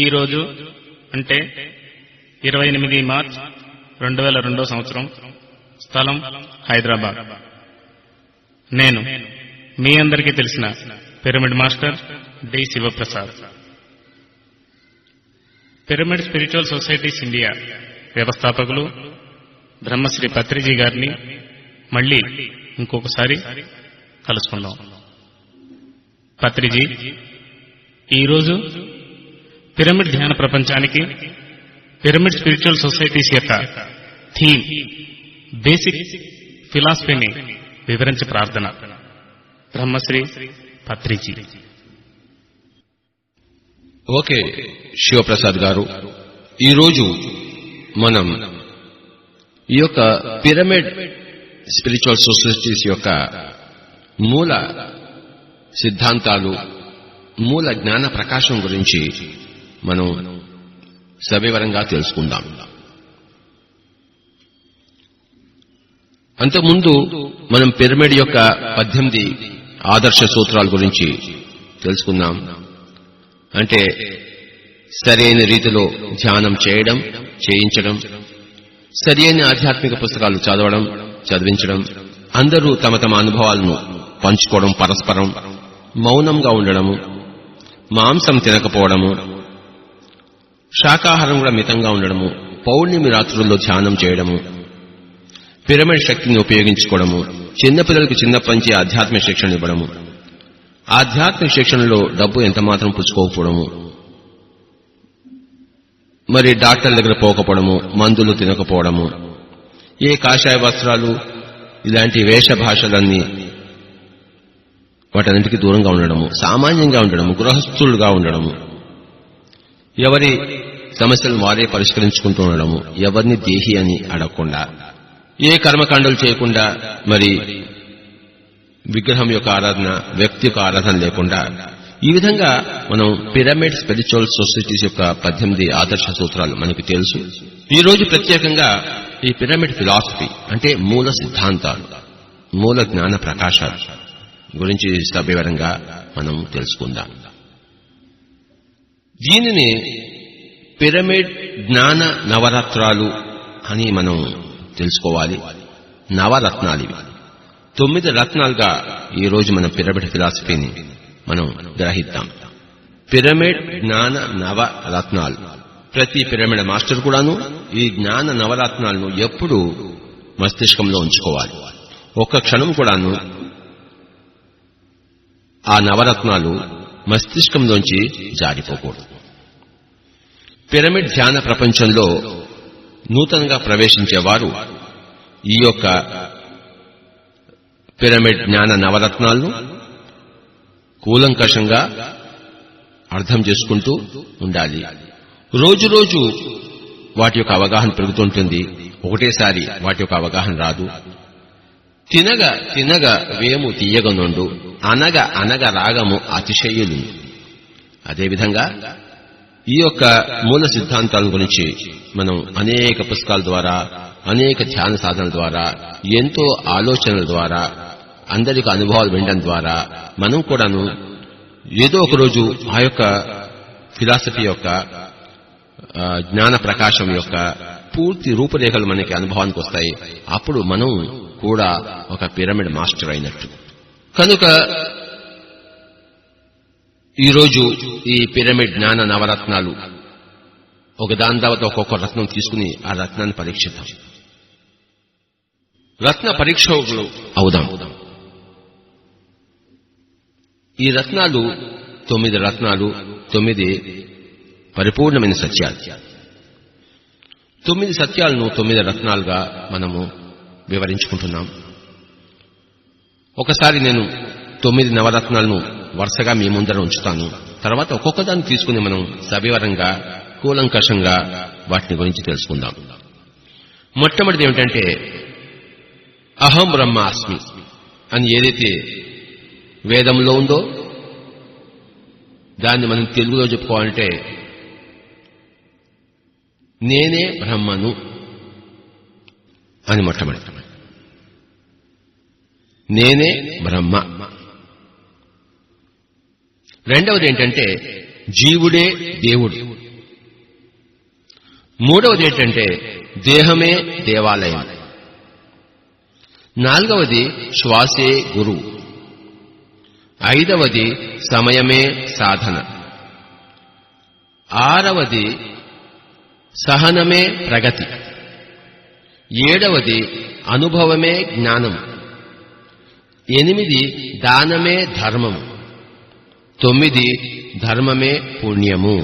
ఈరోజు అంటే 28 మార్చ్ 2002 సంవత్సరం, స్థలం హైదరాబాద్. నేను మీ అందరికీ తెలిసిన pyramid master D Shivaprasad. Pyramid spiritual societies India వ్యవస్థాపకులు బ్రహ్మశ్రీ పత్రిజీ గారిని మళ్లీ ఇంకొకసారి కలుసుకుందాం. పత్రిజీ, ఈరోజు పిరమిడ్ ధ్యాన ప్రపంచానికి పిరమిడ్ స్పిరిచువల్ సొసైటీస్ యొక్క థీమ్, బేసిక్ ఫిలాసఫీని వివరించి ప్రార్థన. బ్రహ్మశ్రీ పత్రిజీ. ఓకే శివప్రసాద్ గారు, ఈరోజు మనం ఈ యొక్క పిరమిడ్ స్పిరిచువల్ సొసైటీస్ యొక్క మూల సిద్ధాంతాలు, మూల జ్ఞాన ప్రకాశం గురించి మనం సవివరంగా తెలుసుకుందాం. అంతకుముందు మనం పిరమిడ్ యొక్క 18 ఆదర్శ సూత్రాల గురించి తెలుసుకుందాం. అంటే సరైన రీతిలో ధ్యానం చేయడం, చేయించడం, సరైన ఆధ్యాత్మిక పుస్తకాలు చదవడం, చదివించడం, అందరూ తమ తమ అనుభవాలను పంచుకోవడం, పరస్పరం మౌనంగా ఉండడము, మాంసం తినకపోవడము, శాకాహారం కూడా మితంగా ఉండడము, పౌర్ణమి రాత్రుల్లో ధ్యానం చేయడము, పిరమిడ్ శక్తిని ఉపయోగించుకోవడము, చిన్నపిల్లలకు చిన్నప్పటి నుంచి ఆధ్యాత్మిక శిక్షణ ఇవ్వడము, ఆధ్యాత్మిక శిక్షణలో డబ్బు ఎంతమాత్రం పుచ్చుకోకపోవడము, మరి డాక్టర్ల దగ్గర పోకపోవడము, మందులు తినకపోవడము, ఏ కాషాయ వస్త్రాలు ఇలాంటి వేష భాషలన్నీ వాటన్నింటికి దూరంగా ఉండడము, సామాన్యంగా ఉండడము, గృహస్థులుగా ఉండడము, ఎవరి సమస్యలను వారే పరిష్కరించుకుంటూ ఉండడము, ఎవరిని దేహి అని అడగకుండా, ఏ కర్మకాండలు చేయకుండా, మరి విగ్రహం యొక్క ఆరాధన, వ్యక్తి యొక్క ఆరాధన లేకుండా, ఈ విధంగా మనం పిరమిడ్ స్పిరిచువల్ సొసైటీస్ యొక్క 18 ఆదర్శ సూత్రాలు మనకు తెలుసు. ఈ రోజు ప్రత్యేకంగా ఈ పిరమిడ్ ఫిలాసఫీ అంటే మూల సిద్ధాంతాలు, మూల జ్ఞాన ప్రకాశాలు గురించి సవివరంగా మనం తెలుసుకుందాం. దీనిని పిరమిడ్ జ్ఞాన నవరత్నాలు అని మనం తెలుసుకోవాలి. నవరత్నాలు ఇవి 9 రత్నాలుగా ఈ రోజు మన పిరమిడ్ ఫిలాసఫీని మనం గ్రహిద్దాం. పిరమిడ్ జ్ఞాన నవరత్నాలు. ప్రతి పిరమిడ్ మాస్టర్ కూడాను ఈ జ్ఞాన నవరత్నాలను ఎప్పుడూ మస్తిష్కంలో ఉంచుకోవాలి. ఒక్క క్షణం కూడాను ఆ నవరత్నాలు మస్తిష్కంలోంచి జారిపోకూడదు. పిరమిడ్ ధ్యాన ప్రపంచంలో నూతనంగా ప్రవేశించేవారు ఈ యొక్క పిరమిడ్ జ్ఞాన నవరత్నాలను కూలంకషంగా అర్థం చేసుకుంటూ ఉండాలి. రోజు రోజు వాటి యొక్క అవగాహన పెరుగుతుంటుంది. ఒకటేసారి వాటి యొక్క అవగాహన రాదు. తినగ తినగ వేము తీయగనుండు, అనగ అనగ రాగము అతిశయులు. అదేవిధంగా ఈ యొక్క మూల సిద్ధాంతాల గురించి మనం అనేక పుస్తకాల ద్వారా, అనేక ధ్యాన సాధనల ద్వారా, ఎంతో ఆలోచనల ద్వారా, అందరికి అనుభవాలు వినడం ద్వారా మనం కూడాను ఏదో ఒక రోజు ఆ యొక్క ఫిలాసఫీ యొక్క జ్ఞాన ప్రకాశం యొక్క పూర్తి రూపురేఖలు మనకి అనుభవానికి వస్తాయి. అప్పుడు మనం కూడా ఒక పిరమిడ్ మాస్టర్ అయినట్టు. కనుక ఈరోజు ఈ పిరమిడ్ జ్ఞాన నవరత్నాలు ఒక దాని తర్వాత ఒక్కొక్క రత్నం తీసుకుని ఆ రత్నాన్ని పరీక్షిద్దాం. రత్న పరీక్షలు అవుదాం. ఈ రత్నాలు 9 రత్నాలు, 9 పరిపూర్ణమైన సత్యాలు. 9 సత్యాలను 9 రత్నాలుగా మనము వివరించుకుంటున్నాం. ఒకసారి నేను 9 నవరత్నాలను వరుసగా మీ ముందర ఉంచుతాను. తర్వాత ఒక్కొక్క దాన్ని తీసుకుని మనం సవివరంగా, కూలంకషంగా వాటిని గురించి తెలుసుకుందాం. మొట్టమొదటిది ఏమిటంటే అహం బ్రహ్మాస్మి అని ఏదైతే వేదంలో ఉందో దాన్ని మనం తెలుగులో చెప్పుకోవాలంటే నేనే బ్రహ్మను అని మొట్టమొదటి. నేనే బ్రహ్మ. రెండవది ఏంటంటే జీవుడే దేవుడు. మూడవది ఏంటంటే దేహమే దేవాలయం. నాలుగవది శ్వాసే గురువు. ఐదవది సమయమే సాధన. ఆరవది సహనమే ప్రగతి. ఏడవది అనుభవమే జ్ఞానం. 8 దానమే ధర్మం. 9 ధర్మమే పుణ్యము.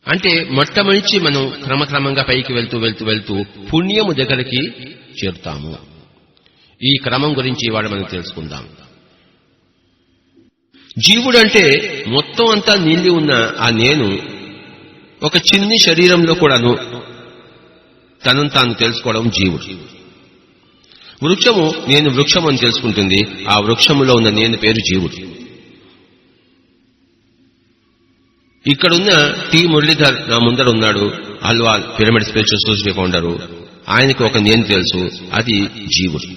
అంటే మొట్టమొదటి మనం క్రమక్రమంగా పైకి వెళ్తూ వెళ్తూ వెళ్తూ పుణ్యము దగ్గరికి చేరుతాము. ఈ క్రమం గురించి ఇవాళ మనం తెలుసుకుందాం. జీవుడు అంటే మొత్తం అంతా నిండి ఉన్న ఆ నేను ఒక చిన్ని శరీరంలో కూడాను తనను తాను తెలుసుకోవడం జీవుడు. వృక్షము నేను వృక్షం అని తెలుసుకుంటుంది. ఆ వృక్షములో ఉన్న నేను పేరు జీవుడు. ఇక్కడున్న టి మురళీధర్ నా ముందర ఉన్నాడు, Alwal pyramid spiritual society founder. ఆయనకు ఒక నేను తెలుసు, అది జీవుడు.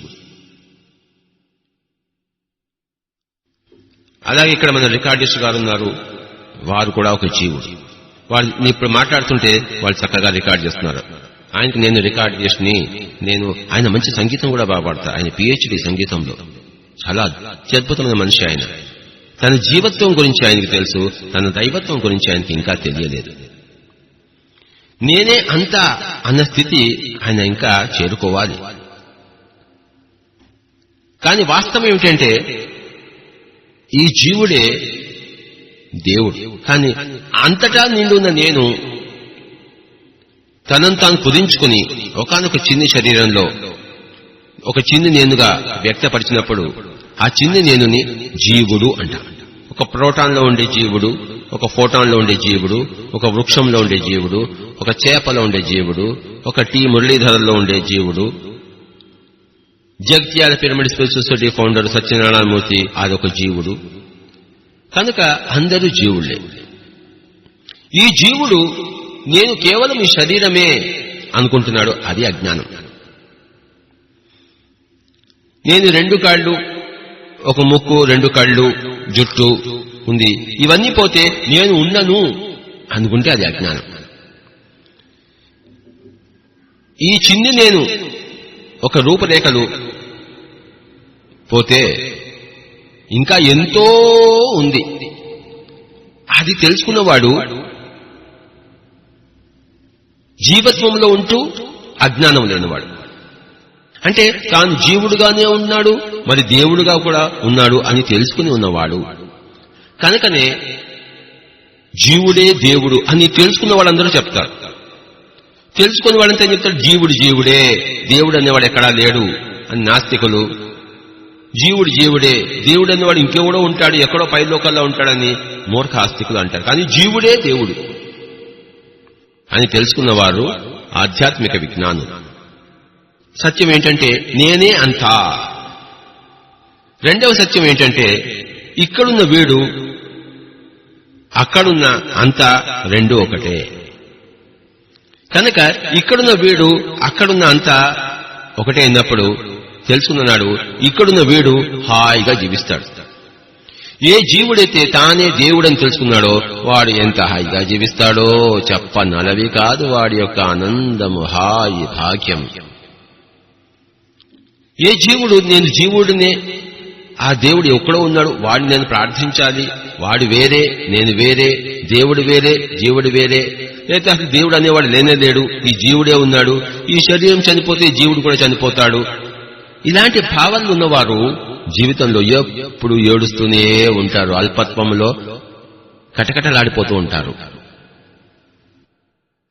అలాగే ఇక్కడ మన రికార్డిస్ట్ గారు ఉన్నారు, వారు కూడా ఒక జీవుడు. వాళ్ళు ఇప్పుడు మాట్లాడుతుంటే వాళ్ళు చక్కగా రికార్డ్ చేస్తున్నారు. ఆయనకు నేను రికార్డ్ చేసి ఆయన మంచి సంగీతం కూడా బాగా పాడతారు. ఆయన PhD సంగీతంలో, చాలా అత్యద్భుతమైన మనిషి ఆయన. తన జీవత్వం గురించి ఆయనకు తెలుసు, తన దైవత్వం గురించి ఆయనకి ఇంకా తెలియలేదు. నేనే అంతా అన్న స్థితి ఆయన ఇంకా చేరుకోవాలి. కానీ వాస్తవం ఏమిటంటే ఈ జీవుడే దేవుడు. కానీ అంతటా నిండున్న నేను తనను తాను కుదించుకుని ఒకానొక చిన్ని శరీరంలో ఒక చిన్ని నేనుగా వ్యక్తపరిచినప్పుడు ఆ చిన్ని నేనుని జీవుడు అంటారు. ఒక ప్రోటాన్లో ఉండే జీవుడు, ఒక ఫోటాన్లో ఉండే జీవుడు, ఒక వృక్షంలో ఉండే జీవుడు, ఒక చేపలో ఉండే జీవుడు, ఒక టి మురళీధరలో ఉండే జీవుడు, Jagtial pyramid spiritual society founder Satyanarayana Murthy అదొక జీవుడు. కనుక అందరూ జీవుళ్లే. ఈ జీవుడు నేను కేవలం ఈ శరీరమే అనుకుంటున్నాడు, అది అజ్ఞానం. నేను 2 కాళ్ళు, ఒక ముక్కు, 2 కళ్ళు, జుట్టు ఉంది, ఇవన్నీ పోతే నేను ఉండను అనుకుంటే అది అజ్ఞానం. ఈ చిన్ని నేను ఒక రూపురేఖలు పోతే ఇంకా ఎంతో ఉంది. అది తెలుసుకున్నవాడు జీవత్వంలో ఉంటూ అజ్ఞానం లేనివాడు. అంటే తాను జీవుడుగానే ఉన్నాడు, మరి దేవుడుగా కూడా ఉన్నాడు అని తెలుసుకుని ఉన్నవాడు. కనుకనే జీవుడే దేవుడు అని తెలుసుకున్న వాళ్ళందరూ చెప్తారు. తెలుసుకుని వాళ్ళంతా ఏం చెప్తారు? జీవుడు జీవుడే, దేవుడు అనేవాడు ఎక్కడా లేడు అని నాస్తికులు. జీవుడు జీవుడే, దేవుడు అనేవాడు ఇంకెవడో ఉంటాడు, ఎక్కడో పైలోకల్లో ఉంటాడని మూర్ఖ ఆస్తికులు అంటారు. కానీ జీవుడే దేవుడు అని తెలుసుకున్నవారు ఆధ్యాత్మిక విజ్ఞానులు. సత్యం ఏంటంటే నేనే అంతా. రెండవ సత్యం ఏంటంటే ఇక్కడున్న వీడు అక్కడున్న అంతా రెండూ ఒకటే. కనుక ఇక్కడున్న వీడు అక్కడున్న అంతా ఒకటే అయినప్పుడు తెలుసుకున్నాడు, ఇక్కడున్న వీడు హాయిగా జీవిస్తాడు. ఏ జీవుడైతే తానే దేవుడని తెలుసుకున్నాడో వాడు ఎంత హాయిగా జీవిస్తాడో చెప్పనలవి కాదు. వాడి యొక్క ఆనందము, హాయి, భాగ్యం. ఏ జీవుడు నేను జీవుడినే, ఆ దేవుడు ఎక్కడో ఉన్నాడు, వాడిని నేను ప్రార్థించాలి, వాడు వేరే, నేను వేరే, దేవుడు వేరే, జీవుడు వేరే, లేకపోతే అసలు దేవుడు అనేవాడు లేనే లేడు, ఈ జీవుడే ఉన్నాడు, ఈ శరీరం చనిపోతే జీవుడు కూడా చనిపోతాడు, ఇలాంటి భావాలు ఉన్నవారు జీవితంలో ఎప్పుడు ఏడుస్తూనే ఉంటారు. అల్పత్వంలో కటకటలాడిపోతూ ఉంటారు.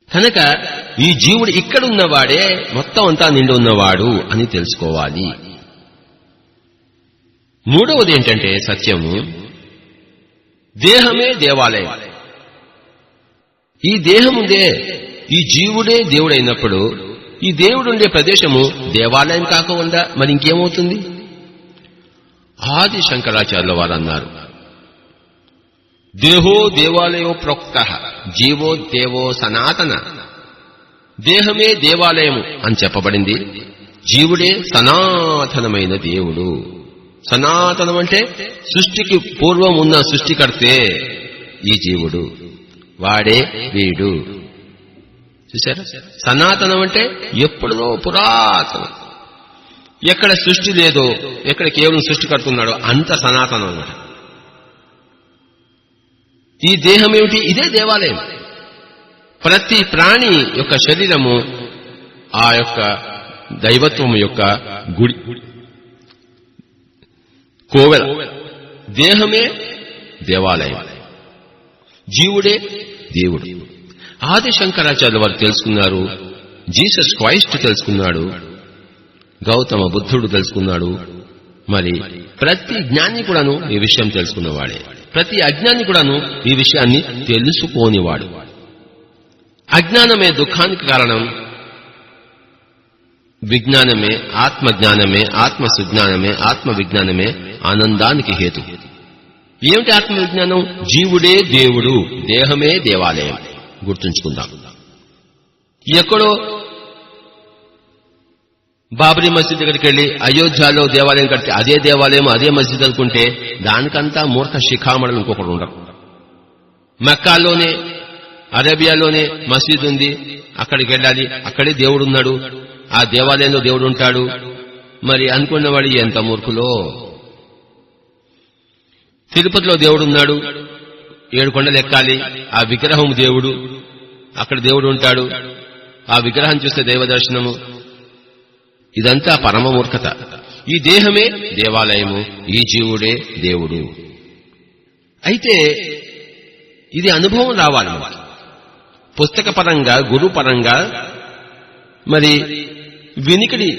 కనుక ఈ జీవుడు ఇక్కడున్నవాడే మొత్తం అంతా నిండి ఉన్నవాడు అని తెలుసుకోవాలి. మూడవది ఏంటంటే సత్యము, దేహమే దేవాలయం. ఈ దేహముందే ఈ జీవుడే దేవుడైనప్పుడు ఈ దేవుడుండే ప్రదేశము దేవాలయం కాకుండా మరి ఇంకేమవుతుంది? ఆది శంకరాచార్యుల వారు అన్నారు, దేహో దేవాలయో ప్రోక్త జీవో దేవో సనాతన. దేహమే దేవాలయము అని చెప్పబడింది, జీవుడే సనాతనమైన దేవుడు. సనాతనం అంటే సృష్టికి పూర్వం ఉన్న సృష్టికర్తే ఈ జీవుడు, వాడే వీడు. చూసారా? సనాతనం అంటే ఎప్పుడో పురాతనం, ఎక్కడ సృష్టి లేదో, ఎక్కడ కేవలం సృష్టికర్త ఉన్నాడో అంత సనాతనం అన్నమాట. ఈ దేహం ఏమిటి? ఇదే దేవాలయం. ప్రతి ప్రాణి యొక్క శరీరము ఆ యొక్క దైవత్వం యొక్క గుడి, కోవెల. దేహమే దేవాలయం, జీవుడే దేవుడు. ఆది శంకరాచార్యుల వారు తెలుసుకున్నారు, జీసస్ క్రైస్ట్ తెలుసుకున్నాడు, గౌతమ బుద్ధుడు తెలుసుకున్నాడు. మరి ప్రతి జ్ఞాని కూడాను ఈ విషయం తెలుసుకున్నవాడే, ప్రతి అజ్ఞాని కూడాను ఈ విషయాన్ని తెలుసుకోనివాడు. అజ్ఞానమే దుఃఖానికి కారణం, విజ్ఞానమే, ఆత్మజ్ఞానమే, ఆత్మ సుజ్ఞానమే, ఆత్మ విజ్ఞానమే ఆనందానికి హేతు. ఏమిటి ఆత్మ విజ్ఞానం? జీవుడే దేవుడు, దేహమే దేవాలయం. గుర్తుంచుకుందాం. ఎక్కడో బాబ్రీ మస్జిద్ దగ్గరికి వెళ్లి అయోధ్యలో దేవాలయం కడితే అదే దేవాలయం, అదే మస్జిద్ అనుకుంటే దానికంతా మూర్ఖ శిఖామణులు ఇంకొకరు ఉండరు. మక్కాలోనే, అరేబియాలోనే మసీద్ ఉంది, అక్కడికి వెళ్ళాలి, అక్కడే దేవుడు ఉన్నాడు, ఆ దేవాలయంలో దేవుడు ఉంటాడు మరి అనుకున్నవాడు ఎంత మూర్ఖులో. తిరుపతిలో దేవుడు ఉన్నాడు, 7 కొండలు ఎక్కాలి, ఆ విగ్రహం దేవుడు, అక్కడ దేవుడు ఉంటాడు, ఆ విగ్రహం చూస్తే దైవ దర్శనము. ఇదంతా పరమ మూర్ఖత. ఈ దేహమే దేవాలయము, ఈ జీవుడే దేవుడు. అయితే ఇది అనుభవం రావాలి. పుస్తక పరంగా, గురు పరంగా, మరి వినికిడి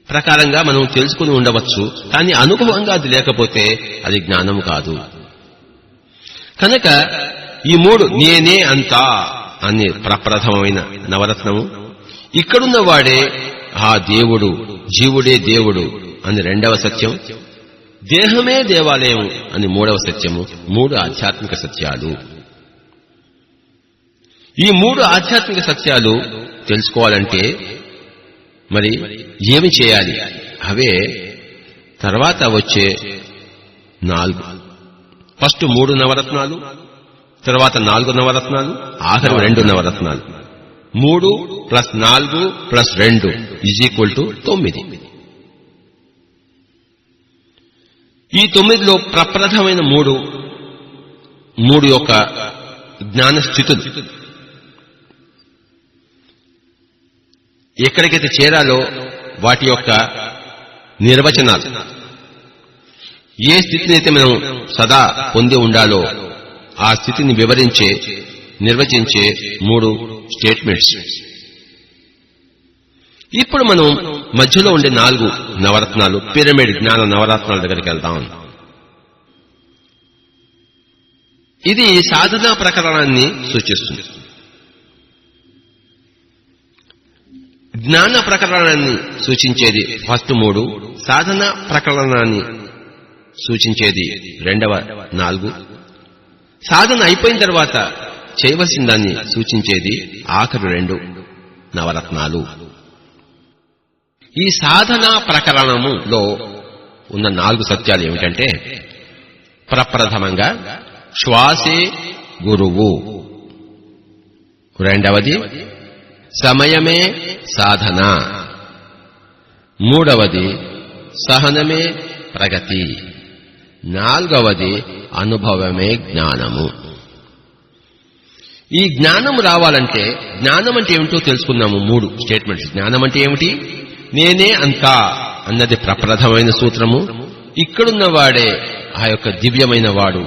ప్రకారంగా మనం తెలుసుకుని ఉండవచ్చు, కానీ అనుభవంగా అది లేకపోతే అది జ్ఞానం కాదు. కనుక ఈ 3 నేనే అంతా అనే ప్రప్రథమమైన నవరత్నము, ఇక్కడున్న వాడే ఆ దేవుడు, జీవుడే దేవుడు అని 2వ సత్యం, దేహమే దేవాలయం అని 3వ సత్యము. 3 ఆధ్యాత్మిక సత్యాలు. ఈ 3 ఆధ్యాత్మిక సత్యాలు తెలుసుకోవాలంటే మరి ఏమి చేయాలి? అవే తర్వాత వచ్చే 4. ఫస్ట్ 3 నవరత్నాలు, తర్వాత 4 నవరత్నాలు, ఆఖరి 2 నవరత్నాలు. 3 + 4 + 2 = 9. ఈ 9లో ప్రప్రథమైన 3 యొక్క జ్ఞాన స్థితులు ఎక్కడికైతే చేరాలో వాటి యొక్క నిర్వచనాలు, ఏ స్థితిని అయితే మనం సదా పొంది ఉండాలో ఆ స్థితిని వివరించే, నిర్వచించే 3 స్టేట్మెంట్స్. ఇప్పుడు మనం మధ్యలో ఉండే 4 నవరత్నాలు, పిరమిడ్ జ్ఞాన నవరత్నాల దగ్గరికి వెళ్తాం. ఇది సాధనా ప్రకరణాన్ని సూచిస్తుంది. జ్ఞాన ప్రకరణాన్ని సూచించేది ఫస్ట్ 3, సాధన ప్రకరణాన్ని సూచించేది 2వ 4, సాధన అయిపోయిన తర్వాత చేయవలసిన దాన్ని సూచించేది ఆఖరి 2 నవరత్నాలు. ఈ సాధనా ప్రకరణములో ఉన్న 4 సత్యాలు ఏమిటంటే, ప్రప్రథమంగా శ్వాసే గురువు, 2వది సమయమే సాధన, 3వది సహనమే ప్రగతి, 4వది అనుభవమే జ్ఞానము. ఈ జ్ఞానం రావాలంటే, జ్ఞానం అంటే ఏమిటో తెలుసుకున్నాము. 3 స్టేట్మెంట్స్. జ్ఞానం అంటే ఏమిటి? నేనే అంతా అన్నది ప్రప్రథమైన సూత్రము. ఇక్కడున్నవాడే ఆ యొక్క దివ్యమైన వాడు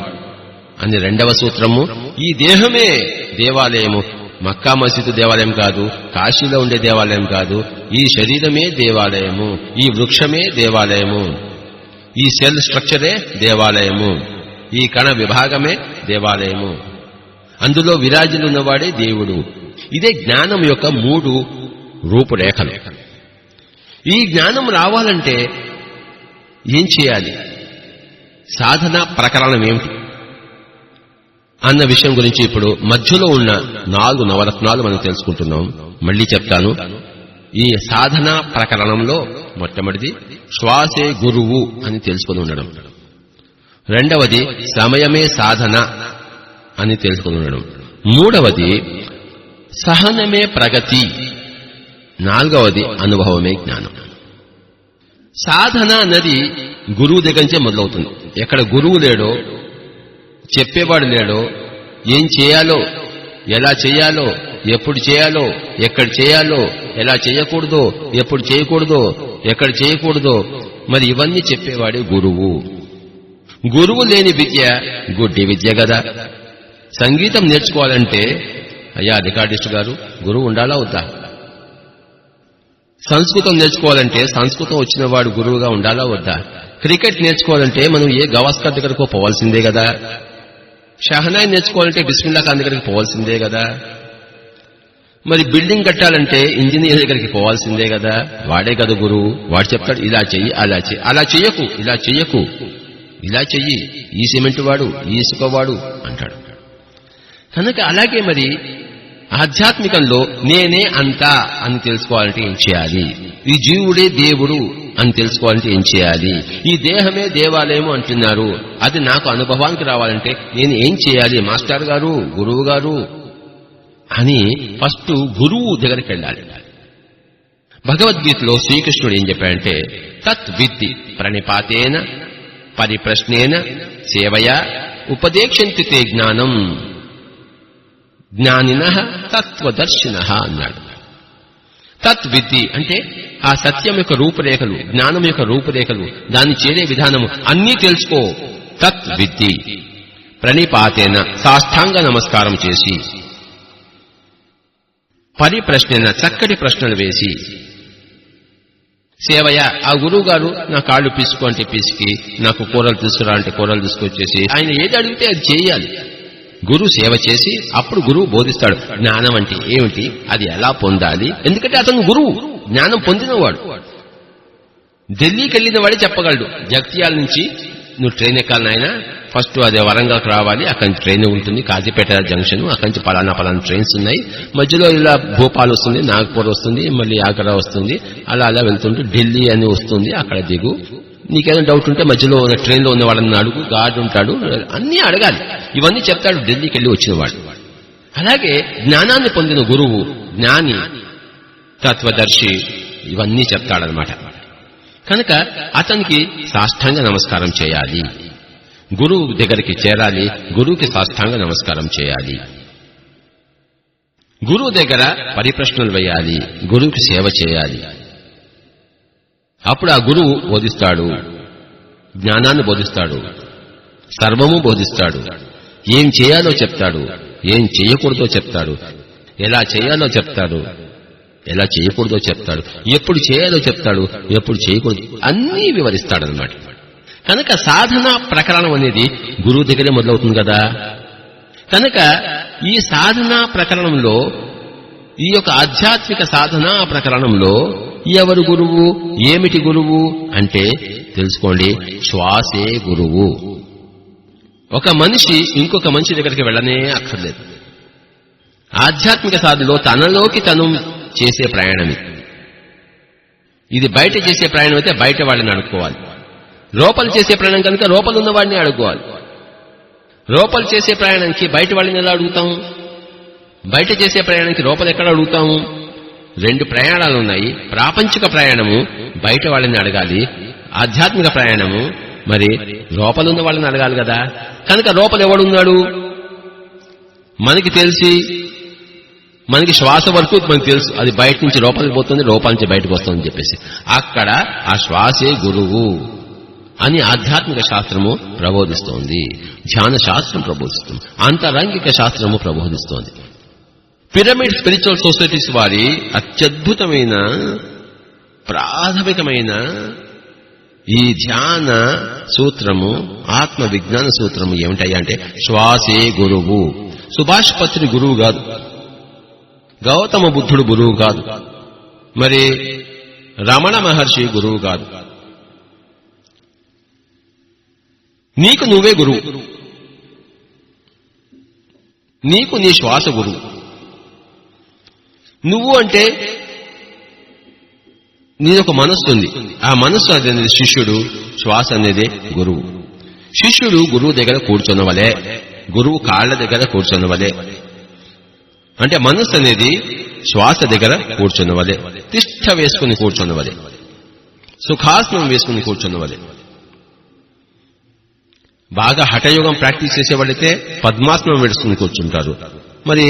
అని 2వ సూత్రము. ఈ దేహమే దేవాలయము, మక్కా మసీదు దేవాలయం కాదు, కాశీలో ఉండే దేవాలయం కాదు. ఈ శరీరమే దేవాలయము, ఈ వృక్షమే దేవాలయము, ఈ సెల్ స్ట్రక్చరే దేవాలయము, ఈ కణ విభాగమే దేవాలయము, అందులో విరాజిల్లున్నవాడే దేవుడు. ఇదే జ్ఞానం యొక్క 3 రూపురేఖలు. ఈ జ్ఞానం రావాలంటే ఏం చేయాలి? సాధన ప్రకరణం ఏమిటి అన్న విషయం గురించి ఇప్పుడు మధ్యలో ఉన్న 4 నవరత్నాలు మనం తెలుసుకుంటున్నాం. మళ్లీ చెప్తాను. ఈ సాధన ప్రకరణంలో మొట్టమొదటిది శ్వాసే గురువు అని తెలుసుకుని ఉండడం, రెండవది సమయమే సాధన అని తెలుసుకుని ఉండడం, మూడవది సహనమే ప్రగతి, నాలుగవది అనుభవమే జ్ఞానం. సాధన అన్నది గురువు దగ్గర నుంచే మొదలవుతుంది. ఎక్కడ గురువు లేడో, చెప్పేవాడు లేడో, ఏం చేయాలో, ఎలా చేయాలో, ఎప్పుడు చేయాలో, ఎక్కడ చేయాలో, ఎలా చేయకూడదో, ఎప్పుడు చేయకూడదో, ఎక్కడ చేయకూడదో, మరి ఇవన్నీ చెప్పేవాడే గురువు. గురువు లేని విద్య గుడ్డి విద్య కదా. సంగీతం నేర్చుకోవాలంటే అయ్యా రికార్డిస్ట్ గారు గురువు ఉండాలా వద్దా? సంస్కృతం నేర్చుకోవాలంటే సంస్కృతం వచ్చిన వాడు గురువుగా ఉండాలా వద్దా? క్రికెట్ నేర్చుకోవాలంటే మనం ఏ గవాస్కర్ దగ్గరకు పోవాల్సిందే కదా. షహనాయి నేర్చుకోవాలంటే బిస్మిల్లా ఖాన్ దగ్గరికి పోవాల్సిందే కదా. మరి బిల్డింగ్ కట్టాలంటే ఇంజనీర్ దగ్గరికి పోవాల్సిందే కదా. వాడే కదా గురువు. వాడు చెప్తాడు ఇలా చెయ్యి, అలా చెయ్యి, అలా చెయ్యకు, ఇలా చెయ్యకు, ఇలా చెయ్యి, ఈ సిమెంట్ వాడు, ఈ ఇసుక వాడు అంటాడు. కనుక అలాగే మరి ఆధ్యాత్మికంలో నేనే అంతా అని తెలుసుకోవాలంటే ఏం చేయాలి? ఈ జీవుడే దేవుడు అని తెలుసుకోవాలంటే ఏం చేయాలి? ఈ దేహమే దేవాలయం అంటున్నారు, అది నాకు అనుభవానికి రావాలంటే నేను ఏం చేయాలి మాస్టర్ గారు, గురువు గారు అని ఫస్ట్ గురువు దగ్గరికి వెళ్ళాలి. భగవద్గీతలో శ్రీకృష్ణుడు ఏం చెప్పాడంటే తత్ విద్ధి ప్రణిపాతేన పరిప్రశ్నేన సేవయా ఉపదేక్షంతి తే జ్ఞానం జ్ఞానినః తత్వదర్శినః అన్నాడు. తత్ విద్ధి అంటే ఆ సత్యం యొక్క రూపురేఖలు, జ్ఞానం యొక్క రూపురేఖలు, దాన్ని చేరే విధానము అన్నీ తెలుసుకో. తత్ విద్ధి ప్రణిపాతేన సాష్టాంగ నమస్కారం చేసి, పరిప్రశ్నేన చక్కటి ప్రశ్నలు వేసి, సేవయ ఆ గురువు గారు నా కాళ్ళు పిసుకు అంటే పిసికి, నాకు కూరలు తీసుకురా అంటే కూరలు తీసుకొచ్చేసి, ఆయన ఏది అడిగితే అది చేయాలి. గురువు సేవ చేసి అప్పుడు గురువు బోధిస్తాడు జ్ఞానం అంటే ఏమిటి, అది ఎలా పొందాలి. ఎందుకంటే అతను గురువు, జ్ఞానం పొందినవాడు. ఢిల్లీకి వెళ్ళిన వాడే చెప్పగలడు. జగిత్యాల నుంచి నువ్వు ట్రైన్ ఎక్కాలి నాయన, ఫస్ట్ అదే వరంగల్కి రావాలి, అక్కడి నుంచి ట్రైన్ ఉంటుంది, కాజీపేట జంక్షన్, అక్కడి నుంచి పలానా ట్రైన్స్ ఉన్నాయి, మధ్యలో ఇలా భోపాల్ వస్తుంది, నాగపూర్ వస్తుంది, మళ్ళీ ఆగ్రా వస్తుంది, అలా అలా వెళ్తుంటే ఢిల్లీ అని వస్తుంది, అక్కడ దిగు. నీకేదైనా డౌట్ ఉంటే మధ్యలో ఉన్న ట్రైన్లో ఉన్న వాళ్ళని అడుగు, గార్డు ఉంటాడు, అన్నీ అడగాలి. ఇవన్నీ చెప్తాడు ఢిల్లీకి వెళ్ళి వచ్చిన వాడు. అలాగే జ్ఞానాన్ని పొందిన గురువు, జ్ఞాని, తత్వదర్శి ఇవన్నీ చెప్తాడనమాట. కనుక అతనికి సాష్టాంగ నమస్కారం చేయాలి, గురువు దగ్గరికి చేరాలి, గురువుకి సాష్టాంగ నమస్కారం చేయాలి, గురువు దగ్గర పరిప్రశ్నలు వేయాలి, గురువుకి సేవ చేయాలి. అప్పుడు ఆ గురువు బోధిస్తాడు, జ్ఞానాన్ని బోధిస్తాడు, సర్వము బోధిస్తాడు, ఏం చేయాలో చెప్తాడు, ఏం చేయకూడదో చెప్తాడు, ఎలా చేయాలో చెప్తాడు, ఎలా చేయకూడదో చెప్తాడు, ఎప్పుడు చేయాలో చెప్తాడు, ఎప్పుడు చేయకూడదు అన్నీ వివరిస్తాడనమాట. కనుక సాధన ప్రకరణం అనేది గురువు దగ్గరే మొదలవుతుంది కదా. కనుక ఈ సాధనా ప్రకరణంలో, ఈ యొక్క ఆధ్యాత్మిక సాధనా ప్రకరణంలో ఎవరు గురువు, ఏమిటి గురువు అంటే తెలుసుకోండి, శ్వాసే గురువు. ఒక మనిషి ఇంకొక మనిషి దగ్గరికి వెళ్ళనే అక్కర్లేదు. ఆధ్యాత్మిక సాధనలో తనలోకి తను చేసే ప్రయాణం ఇది. బయట చేసే ప్రయాణం అయితే బయట వాళ్ళని అడుక్కోవాలి. లోపల చేసే ప్రయాణం కనుక లోపల ఉన్న వాడిని అడుక్కోవాలి. లోపల చేసే ప్రయాణానికి బయట వాళ్ళని ఎలా అడుగుతాం? బయట చేసే ప్రయాణానికి లోపల ఎక్కడ అడుగుతాము? రెండు ప్రయాణాలు ఉన్నాయి. ప్రాపంచిక ప్రయాణము బయట వాళ్ళని అడగాలి, ఆధ్యాత్మిక ప్రయాణము మరి లోపలున్న వాళ్ళని అడగాలి కదా. కనుక లోపల ఎవడున్నాడు మనకి తెలిసి, మనకి శ్వాస వరకు మనకు తెలుసు, అది బయట నుంచి లోపలికి పోతుంది, లోపల నుంచి బయటకు వస్తుందని చెప్పేసి అక్కడ ఆ శ్వాసే గురువు అని ఆధ్యాత్మిక శాస్త్రము ప్రబోధిస్తోంది, ధ్యాన శాస్త్రం ప్రబోధిస్తుంది, అంతరంగిక శాస్త్రము ప్రబోధిస్తోంది. పిరమిడ్ స్పిరిచువల్ సొసైటీస్ వారి అత్యద్భుతమైన ప్రాథమికమైన ఈ ధ్యాన సూత్రము, ఆత్మ విజ్ఞాన సూత్రము ఏమిటయ్యా అంటే శ్వాసే గురువు. సుభాష్ పత్రి గురువు కాదు, గౌతమ బుద్ధుడు గురువు కాదు, మరి రమణ మహర్షి గురువు కాదు. నీకు నువ్వే గురువు, నీకు నీ శ్వాస గురువు. నువ్వు అంటే నీదొక మనస్సు ఉంది. ఆ మనస్సు అనేది శిష్యుడు, శ్వాస అనేది గురువు. శిష్యుడు గురువు దగ్గర కూర్చున్నవలే, గురువు కాళ్ల దగ్గర కూర్చున్నవలే. అంటే మనస్సు అనేది శ్వాస దగ్గర కూర్చున్నవలే, తిష్ట వేసుకుని కూర్చున్నవలే, సుఖాసనం వేసుకుని కూర్చున్నవలే. బాగా హఠయోగం ప్రాక్టీస్ చేసేవాళ్ళైతే పద్మాసనం వేసుకుని కూర్చుంటారు. మరి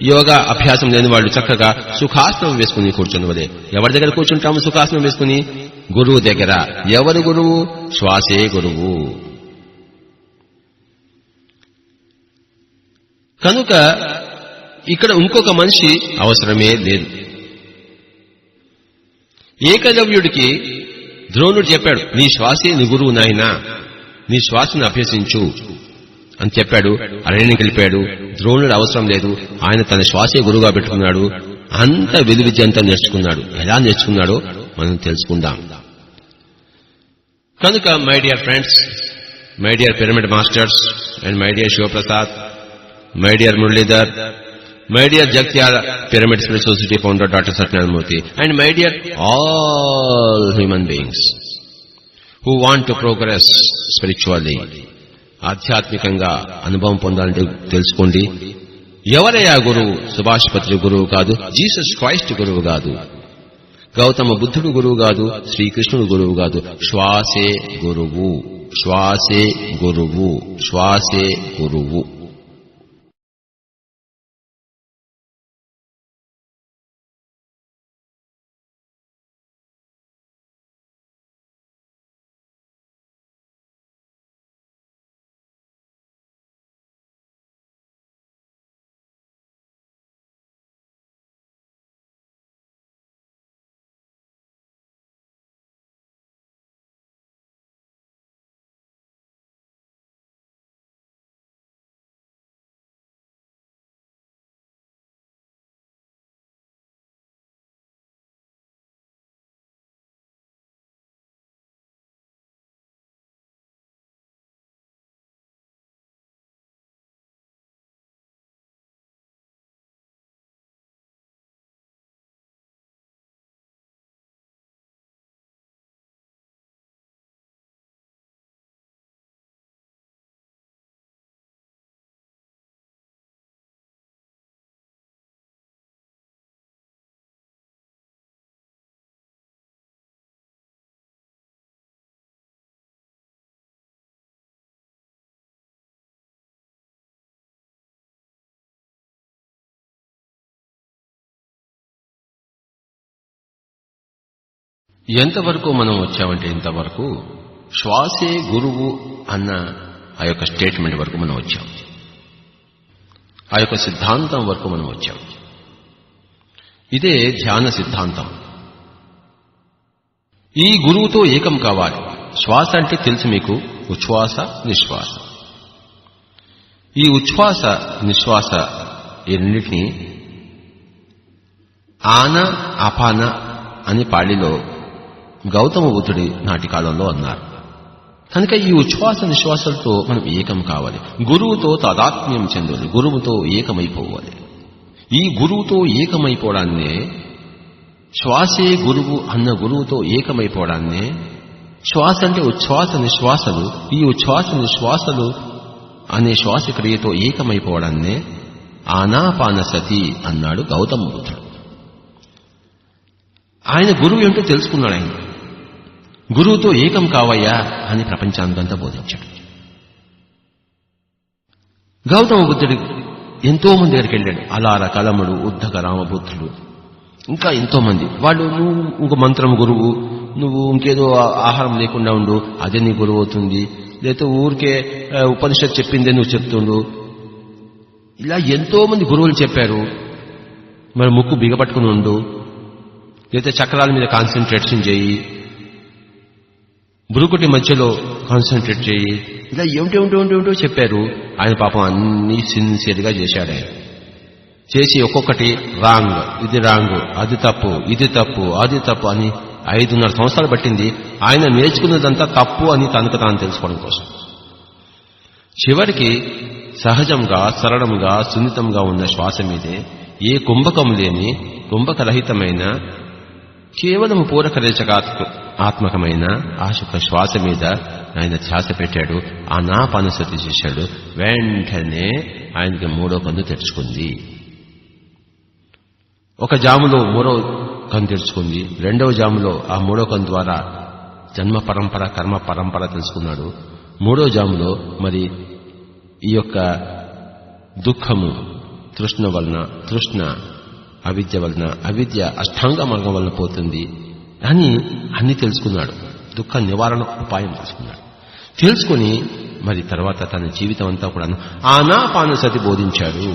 యోగా అభ్యాసం లేని వాళ్ళు చక్కగా సుఖాసనం వేసుకుని కూర్చున్నవలే. ఎవరి దగ్గర కూర్చుంటాము సుఖాసనం వేసుకుని? గురువు దగ్గర. ఎవరు గురువు? శ్వాసే గురువు. కనుక ఇక్కడ ఇంకొక మనిషి అవసరమే లేదు. ఏకలవ్యుడికి ద్రోణుడు చెప్పాడు, నీ శ్వాసే నీ గురువు నాయనా, నీ శ్వాసను అభ్యసించు అని చెప్పాడు. అరణ్యానికి వెళ్ళిపోయాడు. ద్రోణుడు అవసరం లేదు, ఆయన తన శ్వాసే గురువుగా పెట్టుకున్నాడు. అంత విలువిద్య అంతా నేర్చుకున్నాడు. ఎలా నేర్చుకున్నాడో మనం తెలుసుకుందాం. కనుక my dear friends, my dear pyramid masters and my dear Shivaprasad, my dear Muralidhar, my dear Jagtiya Pyramid Spiritual Society founder Dr. Satyanarayana Murthy, and my dear all human beings who want to progress spiritually, ఆధ్యాత్మికంగా అనుభవం పొందాలంటే తెలుసుకోండి. ఎవరయ్యా గురువు? సుభాష్ పత్రి గురువు కాదు, Jesus Christ గురువు కాదు, గౌతమ బుద్ధుడు గురువు కాదు, శ్రీకృష్ణుడు గురువు కాదు. శ్వాసే గురువు, శ్వాసే గురువు, శ్వాసే గురువు. ఎంతవరకు మనం వచ్చామంటే ఇంతవరకు శ్వాసే గురువు అన్న ఆ యొక్క స్టేట్మెంట్ వరకు మనం వచ్చాం. ఆ యొక్క సిద్ధాంతం వరకు మనం వచ్చాం. ఇదే ధ్యాన సిద్ధాంతం. ఈ గురువుతో ఏకం కావాలి. శ్వాస అంటే తెలుసు మీకు, ఉచ్ఛ్వాస నిశ్వాస. ఈ ఉచ్ఛ్వాస నిశ్వాస ఈ రెండింటినీ ఆన అపాన అని పాళిలో గౌతమ బుద్ధుడి నాటి కాలంలో అన్నారు. కనుక ఈ ఉచ్ఛ్వాస నిశ్వాసాలతో మనం ఏకం కావాలి. గురువుతో తాదాత్మ్యం చెందాలి, గురువుతో ఏకమైపోవాలి. ఈ గురువుతో ఏకమైపోవడాన్నే, శ్వాసే గురువు అన్న గురువుతో ఏకమైపోవడాన్నే, శ్వాస అంటే ఉచ్ఛ్వాస నిశ్వాసలు, ఈ ఉచ్ఛ్వాస నిశ్వాసలు అనే శ్వాసక్రియతో ఏకమైపోవడాన్నే ఆనాపానసతి అన్నాడు గౌతమ బుద్ధుడు. ఆయన గురువు ఏంటో తెలుసుకున్నాడు. ఆయన గురువుతో ఏకం కావయ్యా అని ప్రపంచానికంతా బోధించాడు. గౌతమ బుద్ధుడు ఎంతో మంది దగ్గరికి వెళ్ళాడు. అలార కలముడు, ఉద్ధక రామపుత్రుడు, ఇంకా ఎంతో మంది. వాళ్ళు నువ్వు ఇంకో మంత్రం గురువు, నువ్వు ఇంకేదో ఆహారం లేకుండా ఉండు, అదే నీ గురువు అవుతుంది, లేకపోతే ఊరికే ఉపనిషత్ చెప్పిందే నువ్వు చెప్తుండు, ఇలా ఎంతో మంది గురువులు చెప్పారు. మరి ముక్కు బిగపట్టుకుని ఉండు, లేకపోతే చక్రాల మీద కాన్సన్ట్రేషన్ చేయి, బురుకుటి మధ్యలో కాన్సన్ట్రేట్ చేయి, ఇలా ఏమిటో చెప్పారు. ఆయన పాపం అన్ని సిన్సియర్గా చేశాడు. ఆయన చేసి ఒక్కొక్కటి రాంగ్, ఇది రాంగ్, అది తప్పు, ఇది తప్పు, అది తప్పు అని 5.5 సంవత్సరాలు పట్టింది ఆయన నేర్చుకున్నదంతా తప్పు అని తనకు తాను తెలుసుకోవడం కోసం. చివరికి సహజంగా, సరళంగా, సున్నితంగా ఉన్న శ్వాస మీదే ఏ కుంభకం లేని, కుంభకరహితమైన కేవలం పూరకరేచకాత్మకమైన ఆశక శ్వాస మీద ఆయన ధ్యాస పెట్టాడు, ఆనాపానసతి చేశాడు. వెంటనే ఆయనకి మూడో కన్ను తెరుచుకుంది. ఒక జాములో మూడో కన్ను తెరుచుకుంది. రెండవ జాములో ఆ మూడో కన్ను ద్వారా జన్మ పరంపర, కర్మ పరంపర తెలుసుకున్నాడు. మూడో జాములో మరి ఈ యొక్క దుఃఖము తృష్ణ వలన, తృష్ణ అవిద్య వలన, అవిద్య అష్టాంగ మార్గం వలన పోతుంది అని అన్ని తెలుసుకున్నాడు. దుఃఖ నివారణ ఉపాయం తెలుసుకున్నాడు. తెలుసుకుని మరి తర్వాత తన జీవితం అంతా కూడా ఆనాపానసతి బోధించాడు.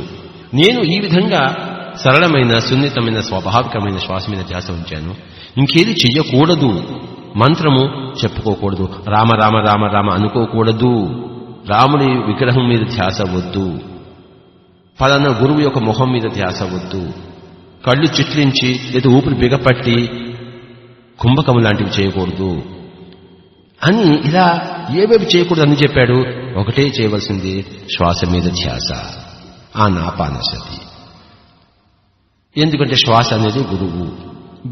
నేను ఈ విధంగా సరళమైన, సున్నితమైన, స్వాభావికమైన శ్వాస మీద ధ్యాస ఉంచాను. ఇంకేది చెయ్యకూడదు. మంత్రము చెప్పుకోకూడదు, రామ రామ రామ రామ అనుకోకూడదు, రాముడి విగ్రహం మీద ధ్యాస వద్దు, ఫలానా గురువు యొక్క మొహం మీద ధ్యాస వద్దు, కళ్ళు చిట్లించి లేదా ఊపిరి బిగపట్టి కుంభకం లాంటివి చేయకూడదు అని ఇలా ఏవేవి చేయకూడదు అని చెప్పాడు. ఒకటే చేయవలసింది శ్వాస మీద ధ్యాస, ఆనాపానసతి. ఎందుకంటే శ్వాస అనేది గురువు,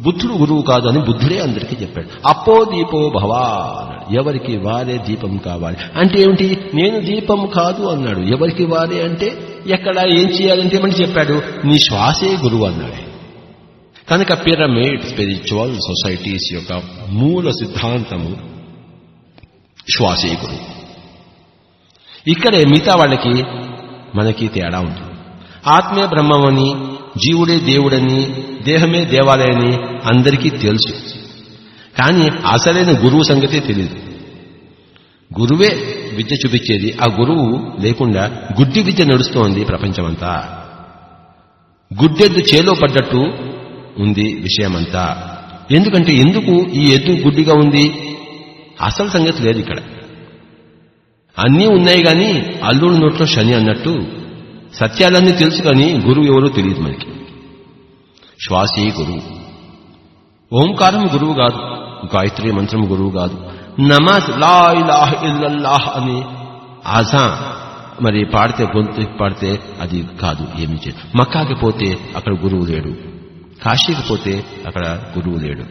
బుద్ధుడు గురువు కాదు అని బుద్ధుడే అందరికీ చెప్పాడు. అప్పో దీపో భవా అన్నాడు. ఎవరికి వారే దీపం కావాలి అంటే ఏమిటి? నేను దీపం కాదు అన్నాడు. ఎవరికి వారే అంటే ఎక్కడ ఏం చేయాలంటే ఏమని చెప్పాడు? నీ శ్వాసే గురువు అన్నాడు. కనుక పిరమిడ్ స్పిరిచువల్ సొసైటీస్ యొక్క మూల సిద్ధాంతము శ్వాసే గురువు. ఇక్కడే మిగతా వాళ్ళకి మనకి తేడా ఉంటుంది. ఆత్మే బ్రహ్మమని, జీవుడే దేవుడని, దేహమే దేవాలయని అందరికీ తెలుసు. కానీ అసలైన గురువు సంగతే తెలియదు. గురువే విద్య చూపించేది. ఆ గురువు లేకుండా గుడ్డి విద్య నడుస్తోంది ప్రపంచమంతా. గుడ్డెద్దు చేలో పడ్డట్టు ఉంది విషయమంతా. ఎందుకంటే ఎందుకు ఈ ఎద్దు గుడ్డిగా ఉంది? అసలు సంగతి లేదు ఇక్కడ. అన్నీ ఉన్నాయి కానీ అల్లుడు నోట్లో శని అన్నట్టు సత్యాలన్నీ తెలుసు కానీ గురువు ఎవరో తెలియదు మనకి. శ్వాసే గురువు. ఓంకారం గురువు కాదు, గాయత్రి మంత్రం గురువు కాదు, నమాజ్ లా ఇలాహ ఇల్లల్లాహ్ అని ఆజా మరి పాడితే, గొంతు పాడితే అది కాదు. ఏమి చేయదు. మక్కాకి పోతే అక్కడ గురువు లేడు, కాశీకి పోతే అక్కడ గురువు లేడు.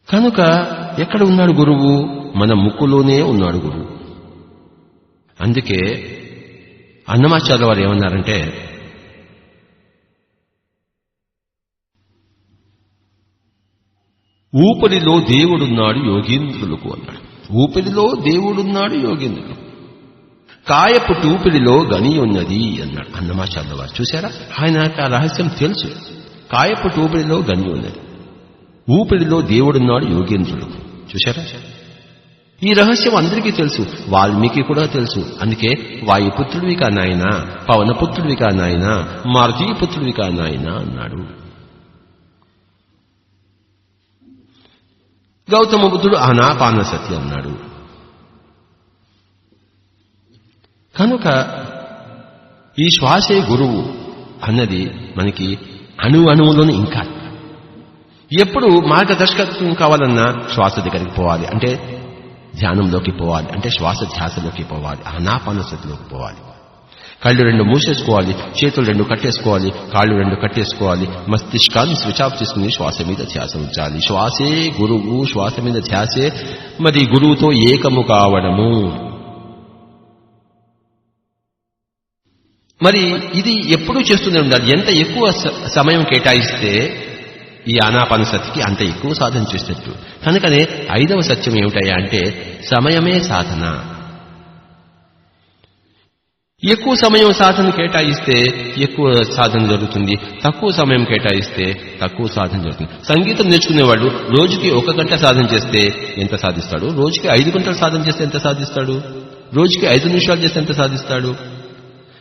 కనుక ఎక్కడ ఉన్నాడు గురువు? మన ముక్కులోనే ఉన్నాడు గురువు. అందుకే అన్నమాచార్య వారు ఏమన్నారంటే, ఊపిరిలో దేవుడున్నాడు యోగీంద్రులకు అన్నాడు. ఊపిరిలో దేవుడున్నాడు యోగీంద్రులు, కాయపుటి ఊపిరిలో గని ఉన్నది అన్నాడు అన్నమాచార్య వారు. చూశారా? ఆయన ఆ రహస్యం తెలుసు. కాయపుటి ఊపిరిలో గని ఉన్నది, ఊపిరిలో దేవుడున్నాడు యోగేంద్రులకు. చూశారా? ఈ రహస్యం అందరికీ తెలుసు, వాల్మీకి కూడా తెలుసు. అందుకే వాయుపుత్రుడివి కా నాయనా, పవనపుత్రుడివి కా నాయనా, మారుతీపుత్రుడివి కా నాయనా అన్నాడు. గౌతమ బుద్ధుడు ఆనాపానసతి అన్నాడు. కనుక ఈ శ్వాసే గురువు అన్నది మనకి అణువులోని ఇంకా ఎప్పుడు మార్గదర్శకత్వం కావాలన్నా శ్వాస దగ్గరికి పోవాలి, అంటే ధ్యానంలోకి పోవాలి, అంటే శ్వాస ధ్యాసలోకి పోవాలి, ఆనాపానసతిలోకి పోవాలి. కళ్ళు రెండు మూసేసుకోవాలి, చేతులు రెండు కట్టేసుకోవాలి, కాళ్ళు రెండు కట్టేసుకోవాలి, మస్తిష్కాన్ని స్విచ్ ఆఫ్ చేసుకుని శ్వాస మీద ధ్యాస ఉంచాలి. శ్వాసే గురువు, శ్వాస మీద ధ్యాసే మరి గురువుతో ఏకము కావడము. మరి ఇది ఎప్పుడూ చేస్తూనే ఉండాలి. ఎంత ఎక్కువ సమయం కేటాయిస్తే ఈ ఆనాపానసతికి అంత ఎక్కువ సాధన చేసేట్టు. కనుకనే 5వ సత్యం ఏమిటయ్యా అంటే సమయమే సాధన. ఎక్కువ సమయం సాధన కేటాయిస్తే ఎక్కువ సాధన జరుగుతుంది, తక్కువ సమయం కేటాయిస్తే తక్కువ సాధన జరుగుతుంది. సంగీతం నేర్చుకునేవాడు రోజుకి 1 గంట సాధన చేస్తే ఎంత సాధిస్తాడు? రోజుకి 5 గంటలు సాధన చేస్తే ఎంత సాధిస్తాడు? రోజుకి 5 నిమిషాలు చేస్తే ఎంత సాధిస్తాడు?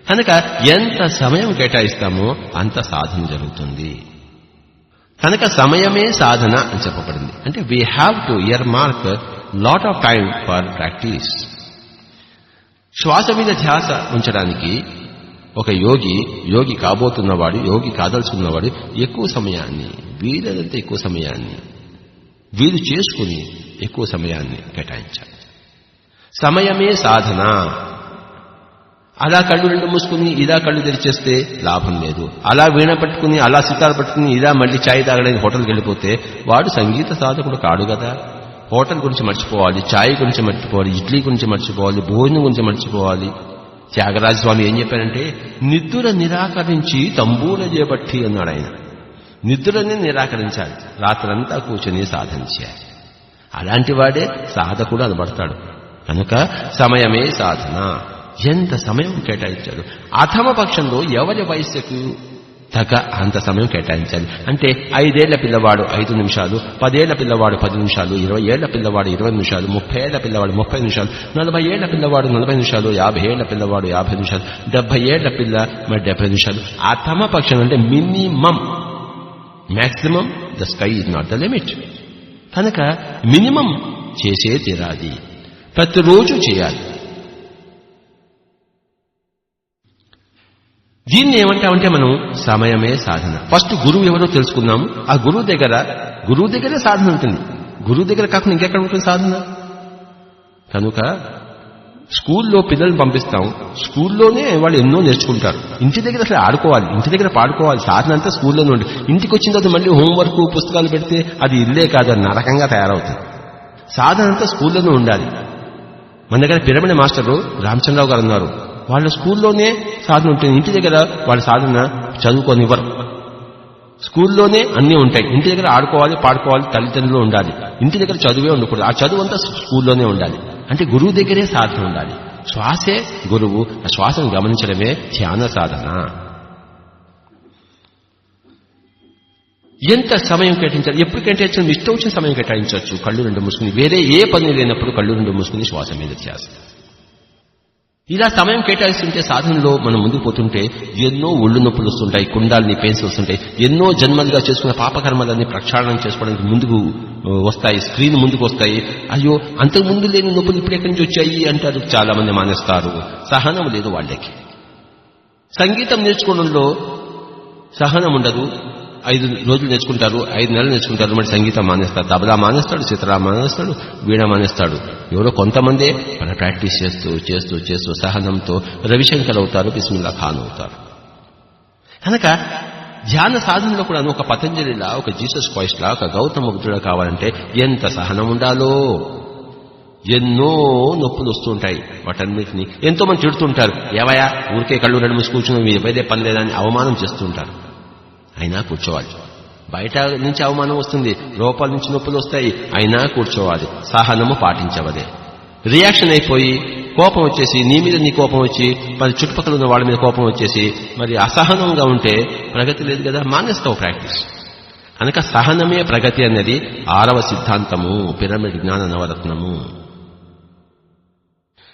కనుక ఎంత సమయం కేటాయిస్తామో అంత సాధన జరుగుతుంది. కనుక సమయమే సాధన అని చెప్పబడింది. అంటే we have to year mark lot of time for practice. శ్వాస మీద ధ్యాస ఉంచడానికి ఒక యోగి కాబోతున్నవాడు, యోగి కాదలుచుకున్నవాడు ఎక్కువ సమయాన్ని, వీలైనంత ఎక్కువ సమయాన్ని వీలు చేసుకుని ఎక్కువ సమయాన్ని కేటాయించాలి. సమయమే సాధన. అలా కళ్ళు రెండు మూసుకుని ఇలా కళ్ళు తెరిచేస్తే లాభం లేదు. అలా వీణ పట్టుకుని అలా సితార్ పట్టుకుని ఇలా మళ్ళీ ఛాయ్ తాగడానికి హోటల్కి వెళ్ళిపోతే వాడు సంగీత సాధకుడు కాడు కదా. హోటల్ గురించి మర్చిపోవాలి, ఛాయ్ గురించి మర్చిపోవాలి, ఇడ్లీ గురించి మర్చిపోవాలి, భోజనం గురించి మర్చిపోవాలి. త్యాగరాజ స్వామి ఏం చెప్పారంటే, నిద్ర నిరాకరించి తంబూల చేపట్టి అన్నాడు ఆయన. నిద్రని నిరాకరించాలి, రాత్రంతా కూర్చొని సాధన చేయాలి. అలాంటి వాడే సాధకుడు అనబడతాడు. కనుక సమయమే సాధన. ఎంత సమయం కేటాయించాడు. అథమ పక్షంలో ఎవరి వయస్సుకు తగ్గ అంత సమయం కేటాయించాలి. అంటే 5 ఏళ్ల పిల్లవాడు 5 నిమిషాలు, 10 ఏళ్ల పిల్లవాడు 10 నిమిషాలు, 20 ఏళ్ల పిల్లవాడు 20 నిమిషాలు, 30 ఏళ్ల పిల్లవాడు 30 నిమిషాలు, 40 ఏళ్ల పిల్లవాడు 40 నిమిషాలు, 50 ఏళ్ల పిల్లవాడు 50 నిమిషాలు, 70 ఏళ్ల పిల్ల మరి 70 నిమిషాలు. అథమ పక్షం అంటే minimum. Maximum the sky is not the limit. కనుక మినిమం చేసే తీరాలి, ప్రతిరోజు చేయాలి. దీన్ని ఏమంటామంటే మనం సమయమే సాధన. ఫస్ట్ గురువు ఎవరో తెలుసుకున్నాము. ఆ గురువు దగ్గరే సాధన ఉంటుంది. గురువు దగ్గర కాకుండా ఇంకెక్కడ ఉంటుంది సాధన? కనుక స్కూల్లో పిల్లల్ని పంపిస్తాం, స్కూల్లోనే వాళ్ళు ఎన్నో నేర్చుకుంటారు. ఇంటి దగ్గర అసలు ఆడుకోవాలి, ఇంటి దగ్గర పాడుకోవాలి. సాధన అంతా స్కూల్లోనే ఉంటుంది. ఇంటికి వచ్చిన తర్వాత మళ్ళీ హోంవర్క్ పుస్తకాలు పెడితే అది ఇల్లే కాదు, అది నరకంగా తయారవుతుంది. సాధన అంతా స్కూల్లోనే ఉండాలి. మన దగ్గర పిరమిడ్ మాస్టరు రామచంద్రరావు గారు ఉన్నారు. వాళ్ళ స్కూల్లోనే సాధన ఉంటుంది. ఇంటి దగ్గర వాళ్ళ సాధన చదువుకోనివ్వరు. స్కూల్లోనే అన్నీ ఉంటాయి. ఇంటి దగ్గర ఆడుకోవాలి, పాడుకోవాలి, తల్లిదండ్రులు ఉండాలి. ఇంటి దగ్గర చదువే ఉండకూడదు. ఆ చదువు అంతా స్కూల్లోనే ఉండాలి. అంటే గురువు దగ్గరే సాధన ఉండాలి. శ్వాసే గురువు. ఆ శ్వాసను గమనించడమే ధ్యాన సాధన. ఎంత సమయం కేటాయించాలి? ఎప్పుడు కేటాయించాలి? మీ ఇష్టం వచ్చిన సమయం కేటాయించవచ్చు. కళ్ళు రెండు మూసుకుని, వేరే ఏ పని లేనప్పుడు కళ్ళు రెండు మూసుకుని శ్వాస మీద ధ్యాస. ఇలా సమయం కేటాయిస్తుంటే సాధనలో మనం ముందుకు పోతుంటే ఎన్నో ఒళ్ళు నొప్పులు వస్తుంటాయి, కుండాలని పెయిన్స్ వస్తుంటాయి, ఎన్నో జన్మలుగా చేసుకున్న పాపకర్మలన్నీ ప్రక్షాళన చేసుకోవడానికి ముందుకు వస్తాయి, స్క్రీన్ ముందుకు వస్తాయి. అయ్యో అంతకు ముందు లేని నొప్పులు ఇప్పుడు ఎక్కడి నుంచి వచ్చాయి అంటారు. చాలా మంది మానేస్తారు. సహనం లేదు వాళ్ళకి. సంగీతం నేర్చుకోవడంలో సహనం ఉండదు. 5 రోజులు నేర్చుకుంటారు, 5 నెలలు నేర్చుకుంటారు, మరి సంగీతం మానేస్తారు. తబలా మానేస్తాడు, సితారా మానేస్తాడు, వీణ మానేస్తాడు. ఎవరో కొంతమందే మన ప్రాక్టీస్ చేస్తూ చేస్తూ చేస్తూ సహనంతో రవిశంకర్ అవుతారు, బిస్మిల్లా ఖాన్ అవుతారు. కనుక ధ్యాన సాధనలో కూడా ఒక పతంజలిలా, ఒక జీసస్ క్రైస్ట్ లా, ఒక గౌతమ బుద్ధుడా కావాలంటే ఎంత సహనం ఉండాలో. ఎన్నో నొప్పులు వస్తుంటాయి. వాటన్నిటిని ఎంతో మంది తిడుతుంటారు. ఏవయా ఊరికే కళ్ళు రెండు మూసి కూర్చుని మీరు ఏదైతే పని లేదని అవమానం చేస్తుంటారు. అయినా కూర్చోవాలి. బయట నుంచి అవమానం వస్తుంది, లోపల నుంచి నొప్పులు వస్తాయి, అయినా కూర్చోవాలి. సహనము పాటించవలే. రియాక్షన్ అయిపోయి కోపం వచ్చేసి నీ మీద నీ కోపం వచ్చి మరి చుట్టుపక్కల ఉన్న వాళ్ళ మీద కోపం వచ్చేసి మరి అసహనంగా ఉంటే ప్రగతి లేదు కదా, మానేస్తావు ప్రాక్టీస్. కనుక సహనమే ప్రగతి అనేది 6వ సిద్ధాంతము, పిరమిడ్ జ్ఞాన నవరత్నము.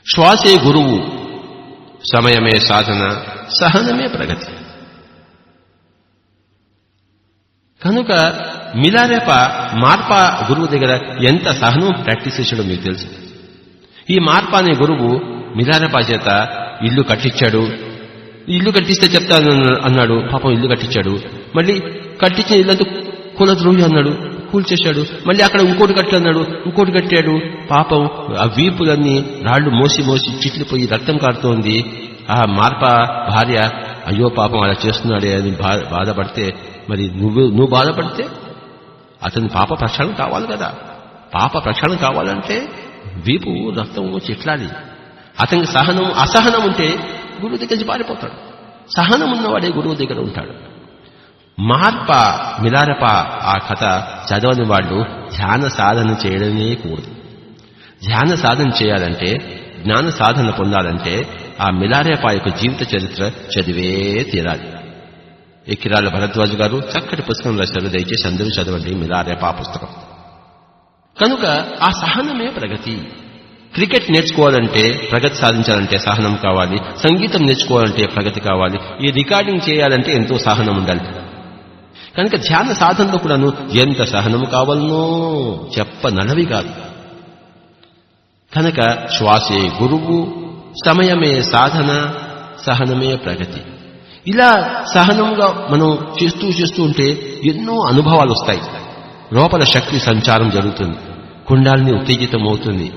శ్వాసే గురువు, సమయమే సాధన, సహనమే ప్రగతి. కనుక మిలారేప మార్పా గురువు దగ్గర ఎంత సహనం ప్రాక్టీస్ చేశాడో మీకు తెలుసు. ఈ మార్పా అనే గురువు మిలారేపా చేత ఇల్లు కట్టించాడు. ఇల్లు కట్టిస్తే చెప్తాను అన్నాడు. పాపం ఇల్లు కట్టించాడు. మళ్ళీ కట్టించిన ఇల్లంతా కులద్రోహి అన్నాడు, కూల్చేశాడు. మళ్ళీ అక్కడ ఇంకోటి కట్టన్నాడు, ఇంకోటి కట్టాడు. పాపం ఆ వీపులన్నీ రాళ్లు మోసి మోసి చిట్లిపోయి రక్తం కారుతోంది. ఆ మార్పా భార్య అయ్యో పాపం అలా చేస్తున్నాడే అని బాధపడితే, మరి నువ్వు బాధపడితే అతని పాప ప్రక్షాళన కావాలి కదా. పాప ప్రక్షాళన కావాలంటే వీపు రక్తం చిట్లాలి. అతనికి సహనం అసహనం ఉంటే గురువు దగ్గర నుంచి పారిపోతాడు. సహనం ఉన్నవాడే గురువు దగ్గర ఉంటాడు. మార్ప మిలారప ఆ కథ చదవని వాళ్ళు ధ్యాన సాధన చేయడమే కూడదు. ధ్యాన సాధన చేయాలంటే, జ్ఞాన సాధన పొందాలంటే ఆ మిలారేప యొక్క జీవిత చరిత్ర చదివే తీరాలి. ఎక్కిరాల భరద్వాజ్ గారు చక్కటి పుస్తకం రాశారు. దయచేసి అందరూ చదవండి మిలారేప పుస్తకం. కనుక ఆ సహనమే ప్రగతి. క్రికెట్ నేర్చుకోవాలంటే, ప్రగతి సాధించాలంటే సహనం కావాలి. సంగీతం నేర్చుకోవాలంటే ప్రగతి కావాలి. ఈ రికార్డింగ్ చేయాలంటే ఎంతో సహనం ఉండాలి. కనుక ధ్యాన సాధనలో కూడాను ఎంత సహనం కావాలనో చెప్పనలవి కాదు. కనుక శ్వాసే గురువు, సమయమే సాధన, సహనమే ప్రగతి. ఇలా సహనంగా మనం చేస్తూ ఉంటే ఎన్నో అనుభవాలు వస్తాయి. లోపల శక్తి సంచారం జరుగుతుంది, కుండాలని ఉత్తేజితం అవుతుంది.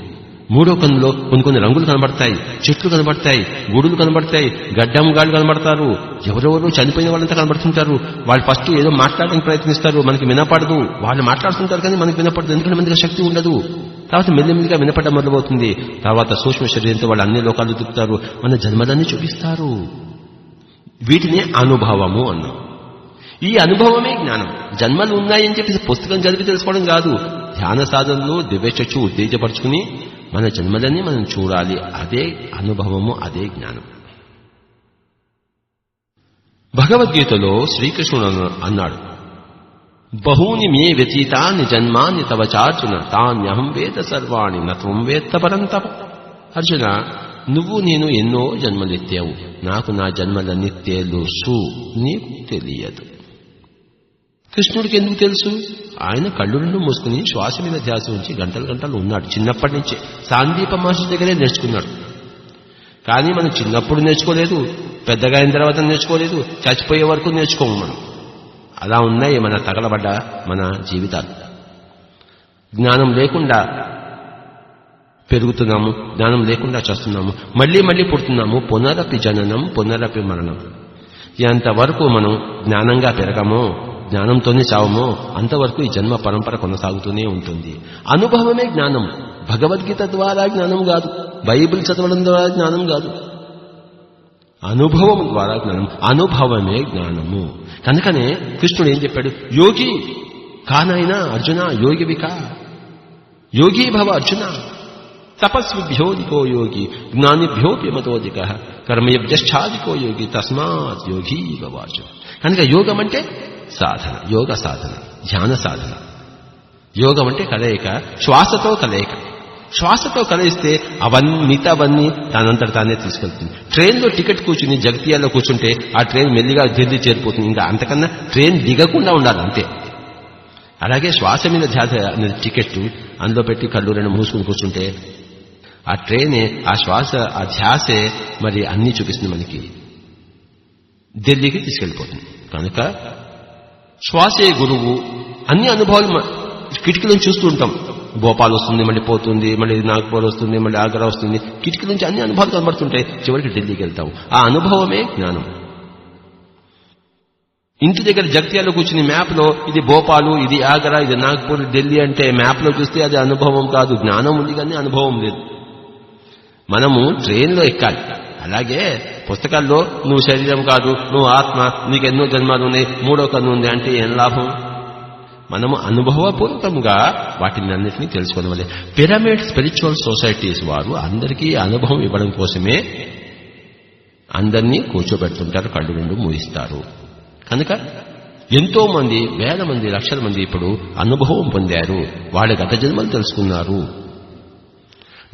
మూడో కన్నులో కొన్ని రంగులు కనబడతాయి, చెట్లు కనబడతాయి, గూడులు కనబడతాయి, గడ్డంగాళ్ళు కనబడతారు, ఎవరెవరు చనిపోయిన వాళ్ళంతా కనబడుతుంటారు. వాళ్ళు ఫస్ట్ ఏదో మాట్లాడడానికి ప్రయత్నిస్తారు, మనకి వినపడదు. వాళ్ళు మాట్లాడుతుంటారు కానీ మనకి వినపడదు, ఎందుకంటే మనకి శక్తి ఉండదు. తర్వాత మెల్లిమెల్లిగా వినపడడం మొదలవుతుంది. తర్వాత సూక్ష్మ శరీరంతో వాళ్ళు అన్ని లోకాలు తిప్పుతారు, మన జన్మదాన్ని చూపిస్తారు. వీటినే అనుభవము అన్నాం. ఈ అనుభవమే జ్ఞానం. జన్మలు ఉన్నాయని చెప్పి పుస్తకం చదివి తెలుసుకోవడం కాదు. ధ్యాన సాధనలో దివ్యచక్షు ఉత్తేజపరుచుకుని మన జన్మలన్నీ మనం చూడాలి. అదే అనుభవము, అదే జ్ఞానం. భగవద్గీతలో శ్రీకృష్ణుడు అన్నాడు, బహూని మే వ్యతీతాని జన్మాని తవ చార్జున తాన్యహం వేద సర్వాణి నత్వం వేత్త పరంతప. అర్జున, నువ్వు నేను ఎన్నో జన్మలెత్తావు, నాకు నా జన్మలన్నీ తెలుసు, నీకు తెలియదు. కృష్ణుడికి ఎందుకు తెలుసు? ఆయన కళ్ళు రెండు మూసుకుని శ్వాస మీద ధ్యాస ఉంచి గంటలు గంటలు ఉన్నాడు. చిన్నప్పటి నుంచే సాందీప మహర్షి దగ్గరే నేర్చుకున్నాడు. కానీ మనం చిన్నప్పుడు నేర్చుకోలేదు, పెద్దగా అయిన తర్వాత నేర్చుకోలేదు, చచ్చిపోయే వరకు నేర్చుకోము మనం. అలా ఉన్నాయి మన తగలబడ్డ మన జీవితాలు. జ్ఞానం లేకుండా పెరుగుతున్నాము, జ్ఞానం లేకుండా చేస్తున్నాము, మళ్లీ మళ్లీ పుడుతున్నాము. పునరపి జననం పునరపి మరణం. ఎంతవరకు మనం జ్ఞానంగా పెరగమో, జ్ఞానంతోనే చావమో, అంతవరకు ఈ జన్మ పరంపర కొనసాగుతూనే ఉంటుంది. అనుభవమే జ్ఞానం. భగవద్గీత ద్వారా జ్ఞానం కాదు, బైబిల్ చదవడం ద్వారా జ్ఞానం కాదు, అనుభవం ద్వారా జ్ఞానం. అనుభవమే జ్ఞానము. కనుకనే కృష్ణుడు ఏం చెప్పాడు? యోగి కానైనా అర్జున, యోగివికా, యోగి భవ అర్జున, తపస్విభ్యోధికో యోగి, జ్ఞానిభ్యోప్యమతోధిక, కర్మయజ్ఞాధికో యోగి, తస్మాత్ యోగి భవ అర్జున. కనుక యోగం అంటే సాధన, యోగ సాధన, ధ్యాన సాధన. యోగం అంటే కలయిక, శ్వాసతో కలయిక. శ్వాసతో కలయిస్తే మిగతావన్నీ దానంతట తానే తీసుకెళ్తుంది. ట్రైన్లో టికెట్ కూర్చుని జగతియాల్లో కూర్చుంటే ఆ ట్రైన్ మెల్లిగా ఢిల్లీ చేరిపోతుంది. ఇంకా అంతకన్నా ట్రైన్ దిగకుండా ఉండాలి అంతే. అలాగే శ్వాస మీద ధ్యాస అనేది టికెట్ అందులో పెట్టి కళ్ళు రెండు మూసుకుని కూర్చుంటే ఆ ట్రైనే, ఆ శ్వాస, ఆ ధ్యాసే మరి అన్నీ చూపిస్తుంది, మనకి ఢిల్లీకి తీసుకెళ్ళిపోతుంది. కనుక శ్వాసే గురువు. అన్ని అనుభవాలు కిటికీలను చూస్తూ ఉంటాం. భోపాల్ వస్తుంది, మళ్ళీ పోతుంది, మళ్ళీ నాగ్పూర్ వస్తుంది, మళ్ళీ ఆగ్రా వస్తుంది. కిటికీ నుంచి అన్ని అనుభవాలు కనబడుతుంటాయి, చివరికి ఢిల్లీకి వెళ్తాం. ఆ అనుభవమే జ్ఞానం. ఇంటి దగ్గర జగత్యాలో కూర్చుని మ్యాప్లో ఇది భోపాలు, ఇది ఆగ్రా, ఇది నాగ్పూర్, ఢిల్లీ అంటే మ్యాప్లో చూస్తే అది అనుభవం కాదు. జ్ఞానం ఉంది కానీ అనుభవం లేదు. మనము ట్రైన్లో ఎక్కాలి. అలాగే పుస్తకాల్లో నువ్వు శరీరం కాదు, నువ్వు ఆత్మ, నీకు ఎన్నో జన్మాలు ఉన్నాయి, మూడో కన్ను ఉంది అంటే ఏం లాభం? మనము అనుభవపూర్వకంగా వాటిని అన్నింటినీ తెలుసుకోవాలి. పిరమిడ్ స్పిరిచువల్ సొసైటీస్ వారు అందరికీ అనుభవం ఇవ్వడం కోసమే అందరినీ కూర్చోబెడుతుంటారు, కళ్ళు రెండు మూయిస్తారు. కనుక ఎంతో మంది, వేల మంది, లక్షల మంది ఇప్పుడు అనుభవం పొందారు, వాళ్ళ గత జన్మలు తెలుసుకున్నారు.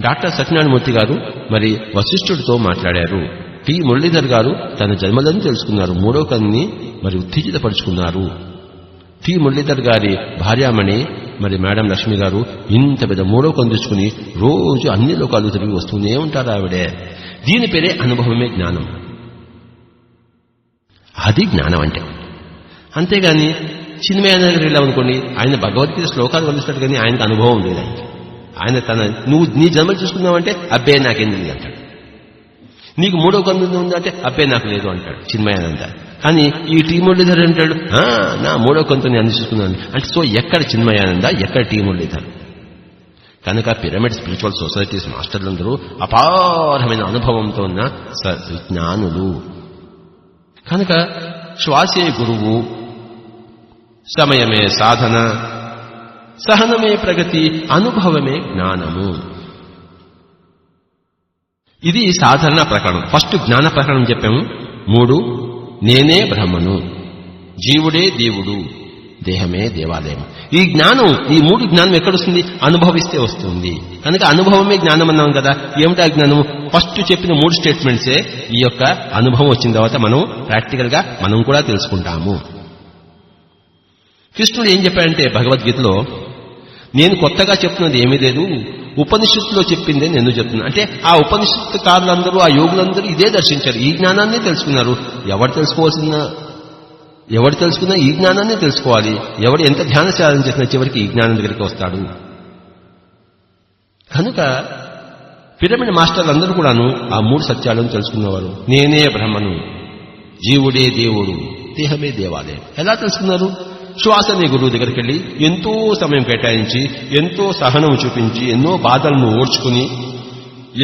డాక్టర్ సత్యనారాయణమూర్తి గారు మరి వశిష్ఠుడితో మాట్లాడారు. పి మురళీధర్ గారు తన జన్మలను తెలుసుకున్నారు, మూడో కన్ని మరి ఉత్తేజితపరుచుకున్నారు. పి మురళీధర్ గారి భార్యామణి మరి మేడం లక్ష్మి గారు ఇంత పెద్ద మూడో కన్ను తెచ్చుకుని రోజు అన్ని లోకాలు తిరిగి వస్తూనే ఉంటారు ఆవిడే. దీని పేరే అనుభవమే జ్ఞానం. అది జ్ఞానం అంటే. అంతేగాని చిన్మయానంద గారు వెళ్ళామనుకోండి, ఆయన భగవద్గీత శ్లోకాలు వదిలిస్తాడు కానీ ఆయనకు అనుభవం లేదు. ఆయన నువ్వు నీ జన్మలు చూసుకున్నావంటే అబ్బే నాకేం తెలియదు అంటాడు. నీకు మూడో కన్ను ఉందంటే అబ్బే నాకు లేదు అంటాడు చిన్మయానంద. కానీ ఈ టీ మురళీధర్ అంటాడు, నా మూడో కన్నుతో నేను చూసుకున్నాను అంటే. సో ఎక్కడ చిన్మయానంద, ఎక్కడ టీ మురళీధర్? కనుక పిరమిడ్ స్పిరిచువల్ సొసైటీస్ మాస్టర్లందరూ అపారమైన అనుభవంతో ఉన్న జ్ఞానులు. కనుక శ్వాసే గురువు, సమయమే సాధన, సహనమే ప్రగతి, అనుభవమే జ్ఞానము. ఇది సాధారణ ప్రకరణం. ఫస్ట్ జ్ఞాన ప్రకరణం చెప్పాము. 3 నేనే బ్రహ్మను, జీవుడే దేవుడు, దేహమే దేవాలయం. ఈ జ్ఞానం, ఈ 3 జ్ఞానం ఎక్కడొస్తుంది? అనుభవిస్తే వస్తుంది. కనుక అనుభవమే జ్ఞానం అన్నాం కదా. ఏమిటా జ్ఞానము? ఫస్ట్ చెప్పిన 3 స్టేట్మెంట్సే ఈ యొక్క అనుభవం వచ్చిన తర్వాత మనం ప్రాక్టికల్ గా మనం కూడా తెలుసుకుంటాము. కృష్ణుడు ఏం చెప్పాడంటే భగవద్గీతలో, నేను కొత్తగా చెప్తున్నది ఏమీ లేదు, ఉపనిషత్తులో చెప్పిందే నేను చెప్తున్నా. అంటే ఆ ఉపనిషత్తుకారులందరూ, ఆ యోగులందరూ ఇదే దర్శించారు, ఈ జ్ఞానాన్ని తెలుసుకున్నారు. ఎవరు తెలుసుకున్నా ఈ జ్ఞానాన్ని తెలుసుకోవాలి. ఎవడు ఎంత ధ్యాన సాధన చేసినా చివరికి ఈ జ్ఞానం దగ్గరికి వస్తాడు. కనుక పిరమిడ్ మాస్టర్లు అందరూ కూడాను ఆ 3 సత్యాలను తెలుసుకున్నవారు. నేనే బ్రహ్మను, జీవుడే దేవుడు, దేహమే దేవాలయం. ఎలా తెలుసుకున్నారు? శ్వాసని గురువు దగ్గరికి వెళ్ళి ఎంతో సమయం కేటాయించి, ఎంతో సహనం చూపించి, ఎన్నో బాధలను ఓర్చుకుని,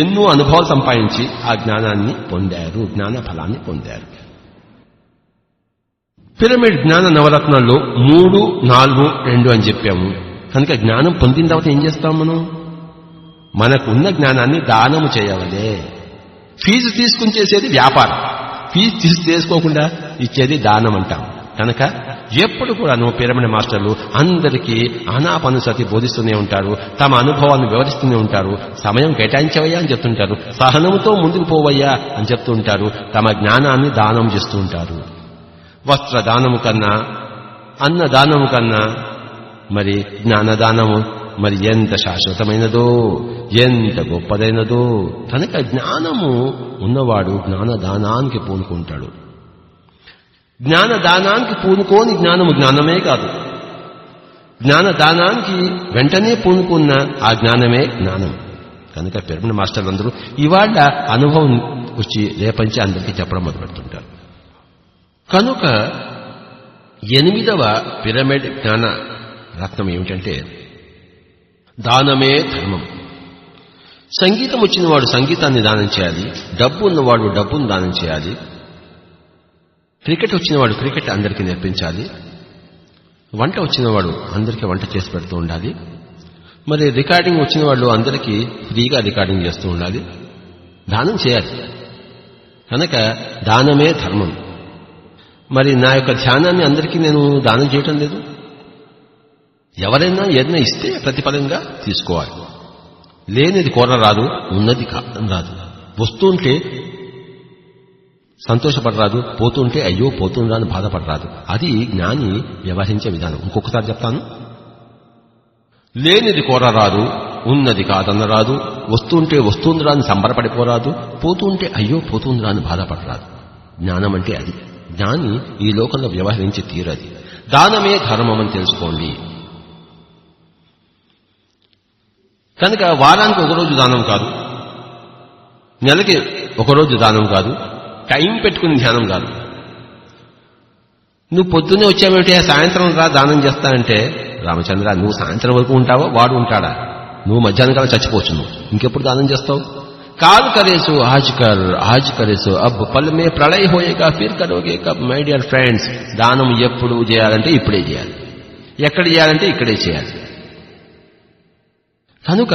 ఎన్నో అనుభవాలు సంపాదించి ఆ జ్ఞానాన్ని పొందారు, జ్ఞాన ఫలాన్ని పొందారు. పిరమిడ్ జ్ఞాన నవరత్నాల్లో 3, 4, 2 అని చెప్పాము. కనుక జ్ఞానం పొందిన తర్వాత ఏం చేస్తాం? మనకున్న జ్ఞానాన్ని దానము చేయవలే. ఫీజు తీసుకుని చేసేది వ్యాపారం, ఫీజు తీసుకోకుండా ఇచ్చేది దానం అంటాం. కనుక ఎప్పుడు కూడాను పిరమిడ్ మాస్టర్లు అందరికీ ఆనాపానుసతి బోధిస్తూనే ఉంటారు, తమ అనుభవాన్ని వివరిస్తూనే ఉంటారు. సమయం కేటాయించవయ్యా అని చెప్తుంటారు, సహనంతో ముందుకు పోవయ్యా అని చెప్తూ ఉంటారు, తమ జ్ఞానాన్ని దానం చేస్తూ ఉంటారు. వస్త్ర దానము కన్నా, అన్న దానము కన్నా మరి జ్ఞానదానము మరి ఎంత శాశ్వతమైనదో, ఎంత గొప్పదైనదో. కనుక జ్ఞానము ఉన్నవాడు జ్ఞానదానానికి పూనుకుంటాడు. జ్ఞానదానానికి పూనుకోని జ్ఞానము జ్ఞానమే కాదు. జ్ఞానదానానికి వెంటనే పూనుకున్న ఆ జ్ఞానమే జ్ఞానం. కనుక పిరమిడ్ మాస్టర్లు అందరూ ఇవాళ అనుభవం వచ్చి రేపంచి అందరికీ చెప్పడం మొదలుపెడుతుంటారు. కనుక 8వ పిరమిడ్ జ్ఞాన రత్నం ఏమిటంటే దానమే ధర్మం. సంగీతం వచ్చినవాడు సంగీతాన్ని దానం చేయాలి, డబ్బు ఉన్నవాడు డబ్బును దానం చేయాలి, క్రికెట్ వచ్చినవాడు క్రికెట్ అందరికీ నేర్పించాలి, వంట వచ్చినవాడు అందరికీ వంట చేసి పెడుతూ ఉండాలి, మరి రికార్డింగ్ వచ్చిన వాళ్ళు అందరికీ ఫ్రీగా రికార్డింగ్ చేస్తూ ఉండాలి, దానం చేయాలి. కనుక దానమే ధర్మం. మరి నా యొక్క ధ్యానాన్ని అందరికీ నేను దానం చేయటం లేదు. ఎవరైనా ఏదైనా ఇస్తే ప్రతిఫలంగా తీసుకోవాలి. లేనిది కోరరాదు, ఉన్నది రాదు. వస్తుంటే సంతోషపడరాదు, పోతుంటే అయ్యో పోతుందా అని బాధపడరాదు. అది జ్ఞాని వ్యవహరించే విధానం. ఇంకొకసారి చెప్తాను. లేనిది కోరరాదు, ఉన్నది కాదనరాదు, వస్తుంటే వస్తుందిరా అని సంబరపడిపోరాదు, పోతుంటే అయ్యో పోతుందిరా అని బాధపడరాదు. జ్ఞానం అంటే అది. జ్ఞాని ఈ లోకంలో వ్యవహరించి తీరది. దానమే ధర్మం అని తెలుసుకోండి. కనుక వారానికి ఒకరోజు దానం కాదు, నెలకి ఒకరోజు దానం కాదు, టైం పెట్టుకుని ధ్యానం కాదు. నువ్వు పొద్దున్నే వచ్చావేమిటి, సాయంత్రం రా దానం చేస్తానంటే, రామచంద్ర నువ్వు సాయంత్రం వరకు ఉంటావో వాడు ఉంటాడా? నువ్వు మధ్యాహ్నం కాలం చచ్చిపోవచ్చు, నువ్వు ఇంకెప్పుడు దానం చేస్తావు? కాల్ కరేసు ఆజ్ కరేసు అబ్ పల్ మే ప్రళయ హోయేగా ఫిర్ కరోగే కబ్. మై డియర్ ఫ్రెండ్స్, దానం ఎప్పుడు చేయాలంటే ఇప్పుడే చేయాలి, ఎక్కడ చేయాలంటే ఇక్కడే చేయాలి. కనుక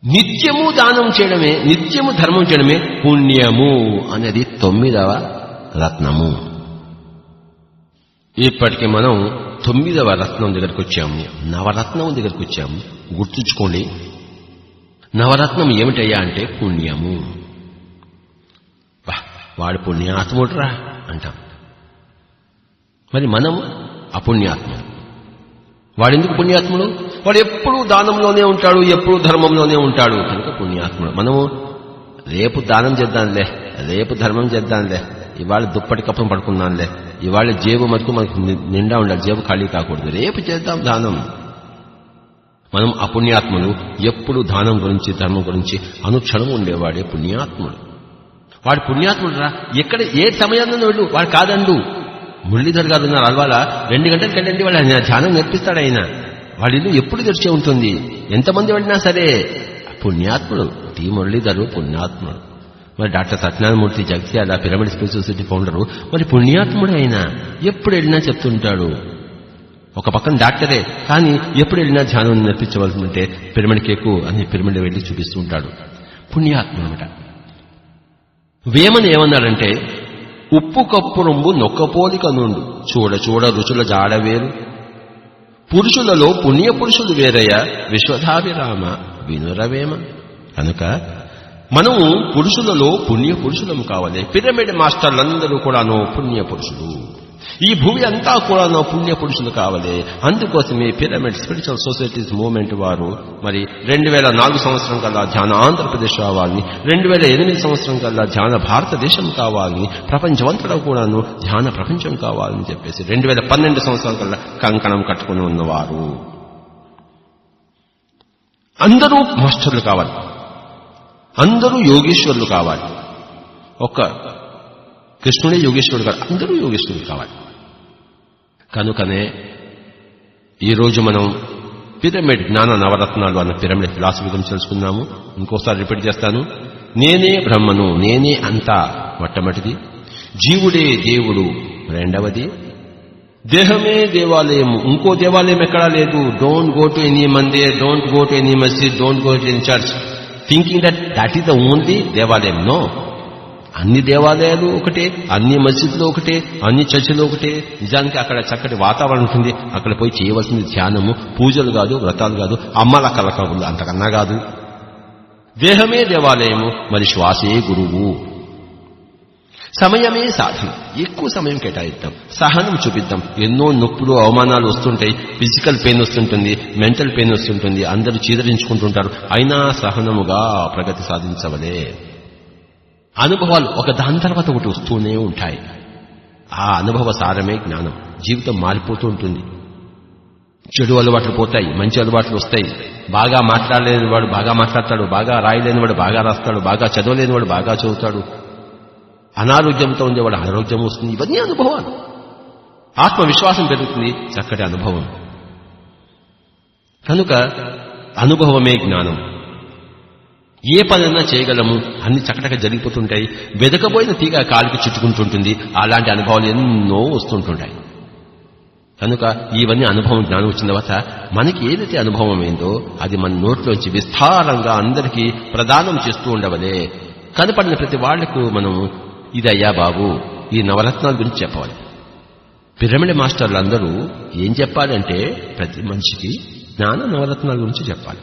నిత్యము దానం చేయడమే, నిత్యము ధర్మం చేయడమే పుణ్యము అనేది 9వ రత్నము. ఇప్పటికి మనం 9వ రత్నం దగ్గరికి వచ్చాము, నవరత్నం దగ్గరికి వచ్చాము. గుర్తుంచుకోండి, నవరత్నం ఏమిటయ్యా అంటే పుణ్యము. వాడు పుణ్యాత్ముడురా అంటాం. మరి మనము అపుణ్యాత్ముడు. వాడెందుకు పుణ్యాత్ముడు? వాడు ఎప్పుడూ దానంలోనే ఉంటాడు, ఎప్పుడూ ధర్మంలోనే ఉంటాడు. కనుక పుణ్యాత్ముడు. మనము రేపు దానం చేద్దాంలే, రేపు ధర్మం చేద్దాంలే, ఇవాళ దుప్పటి కప్పం పడుకున్నాంలే, ఇవాళ జేబు మటుకు మనకు నిండా ఉండాలి, జేబు ఖాళీ కాకూడదు, రేపు చేద్దాం దానం. మనం అపుణ్యాత్ములు. ఎప్పుడు దానం గురించి ధర్మం గురించి అనుక్షణం ఉండేవాడే పుణ్యాత్ముడు. వాడు పుణ్యాత్ముడు రా. ఎక్కడ ఏ సమయాన్ని వెళ్ళు, వాడు కాదండు. మురళీధర్ గారు ఉన్నారు అల్వాల, 2 గంటలకు వెళ్ళండి, వాళ్ళు ఆయన ధ్యానం నేర్పిస్తాడు. ఆయన వాళ్ళ ఇల్లు ఎప్పుడు తెరిచే ఉంటుంది, ఎంతమంది వెళ్ళినా సరే. పుణ్యాత్ముడు టి మురళీధరు పుణ్యాత్ముడు. మరి doctor Satyanarayana Murthy Jagtial pyramid spiritual society founder మరి పుణ్యాత్ముడు. ఆయన ఎప్పుడు వెళ్ళినా చెప్తుంటాడు. ఒక పక్కన డాక్టరే, కానీ ఎప్పుడు వెళ్ళినా ధ్యానం నేర్పించవలసి ఉంటే పిరమిడ్ కేకు అని పిరమిడ్ వెళ్ళి చూపిస్తూ ఉంటాడు. పుణ్యాత్ముడు అనమాట. వేమని ఏమన్నాడంటే, ఉప్పు కప్పు రొంబు నొక్కపోలిక నుండు చూడ చూడ రుచుల జాడవేరు, పురుషులలో పుణ్య పురుషులు వేరయ్య విశ్వధాభిరామ వినురవేమ. కనుక మనము పురుషులలో పుణ్య పురుషులము కావాలి. పిరమిడ్ మాస్టర్లందరూ కూడాను పుణ్య పురుషులు. ఈ భూమి అంతా కూడాను పుణ్య పురుషులు కావాలి. అందుకోసమే పిరమిడ్ స్పిరిచువల్ సొసైటీస్ మూవ్మెంట్ వారు మరి 2004 సంవత్సరం కల్లా ధ్యాన ఆంధ్రప్రదేశ్ కావాలని, 2008 సంవత్సరం కల్లా ధ్యాన భారతదేశం కావాలని, ప్రపంచమంతటా కూడాను ధ్యాన ప్రపంచం కావాలని చెప్పేసి 2012 సంవత్సరాల కల్లా కంకణం కట్టుకుని ఉన్నవారు. అందరూ మాస్టర్లు కావాలి, అందరూ యోగేశ్వరులు కావాలి. ఒక్క కృష్ణుడే యోగేశ్వరుడు కాదు, అందరూ యోగేశ్వరులు కావాలి. కనుకనే ఈరోజు మనం పిరమిడ్ జ్ఞాన నవరత్నాలు అన్న పిరమిడ్ ఫిలాసఫీ గురించి తెలుసుకున్నాము. ఇంకోసారి రిపీట్ చేస్తాను. నేనే బ్రహ్మను, నేనే అంతా మొట్టమొదటిది. జీవుడే దేవుడు రెండవది. దేహమే దేవాలయము, ఇంకో దేవాలయం ఎక్కడా లేదు. Don't go to any Mandir, don't go to any Masjid, don't go to any church thinking that is the only దేవాలయం. నో, అన్ని దేవాలయాలు ఒకటే, అన్ని మస్జిద్లు ఒకటే, అన్ని చర్చిలు ఒకటే. నిజానికి అక్కడ చక్కటి వాతావరణం ఉంటుంది. అక్కడ పోయి చేయవలసింది ధ్యానము, పూజలు కాదు, వ్రతాలు కాదు, అమ్మల కలకలు అంతకన్నా కాదు. దేహమే దేవాలయము, మరి శ్వాసే గురువు. సమయమే సాధన. ఎక్కువ సమయం కేటాయిద్దాం, సహనం చూపిద్దాం. ఎన్నో నొప్పులు అవమానాలు వస్తుంటాయి, ఫిజికల్ పెయిన్ వస్తుంటుంది, మెంటల్ పెయిన్ వస్తుంటుంది, అందరూ చీదరించుకుంటుంటారు. అయినా సహనముగా ప్రగతి సాధించవలే. అనుభవాలు ఒక దాని తర్వాత ఒకటి వస్తూనే ఉంటాయి. ఆ అనుభవ సారమే జ్ఞానం. జీవితం మారిపోతూ ఉంటుంది. చెడు అలవాట్లు పోతాయి, మంచి అలవాట్లు వస్తాయి. బాగా మాట్లాడలేని వాడు బాగా మాట్లాడతాడు, బాగా రాయలేని వాడు బాగా రాస్తాడు, బాగా చదవలేని వాడు బాగా చదువుతాడు, అనారోగ్యంతో ఉండేవాడు అనారోగ్యం వస్తుంది. ఇవన్నీ అనుభవాలు. ఆత్మవిశ్వాసం పెరుగుతుంది, చక్కటి అనుభవం. కనుక అనుభవమే జ్ఞానం. ఏ పనైనా చేయగలము, అన్ని చక్కటగా జరిగిపోతుంటాయి. వెదకబోయిన తీగ కాలికి చుట్టుకుంటుంటుంది. అలాంటి అనుభవాలు ఎన్నో వస్తుంటుంటాయి. కనుక ఇవన్నీ అనుభవం, జ్ఞానం వచ్చిన తర్వాత మనకి ఏదైతే అనుభవం అయిందో అది మన నోట్లోంచి విస్తారంగా అందరికీ ప్రదానం చేస్తూ ఉండవలే. కనపడిన ప్రతి వాళ్లకు మనం ఇదయ్యా బాబు, ఈ నవరత్నాల గురించి చెప్పవాలి. పిరమిడ్ మాస్టర్లు అందరూ ఏం చెప్పాలంటే ప్రతి మనిషికి జ్ఞాన నవరత్నాల గురించి చెప్పాలి.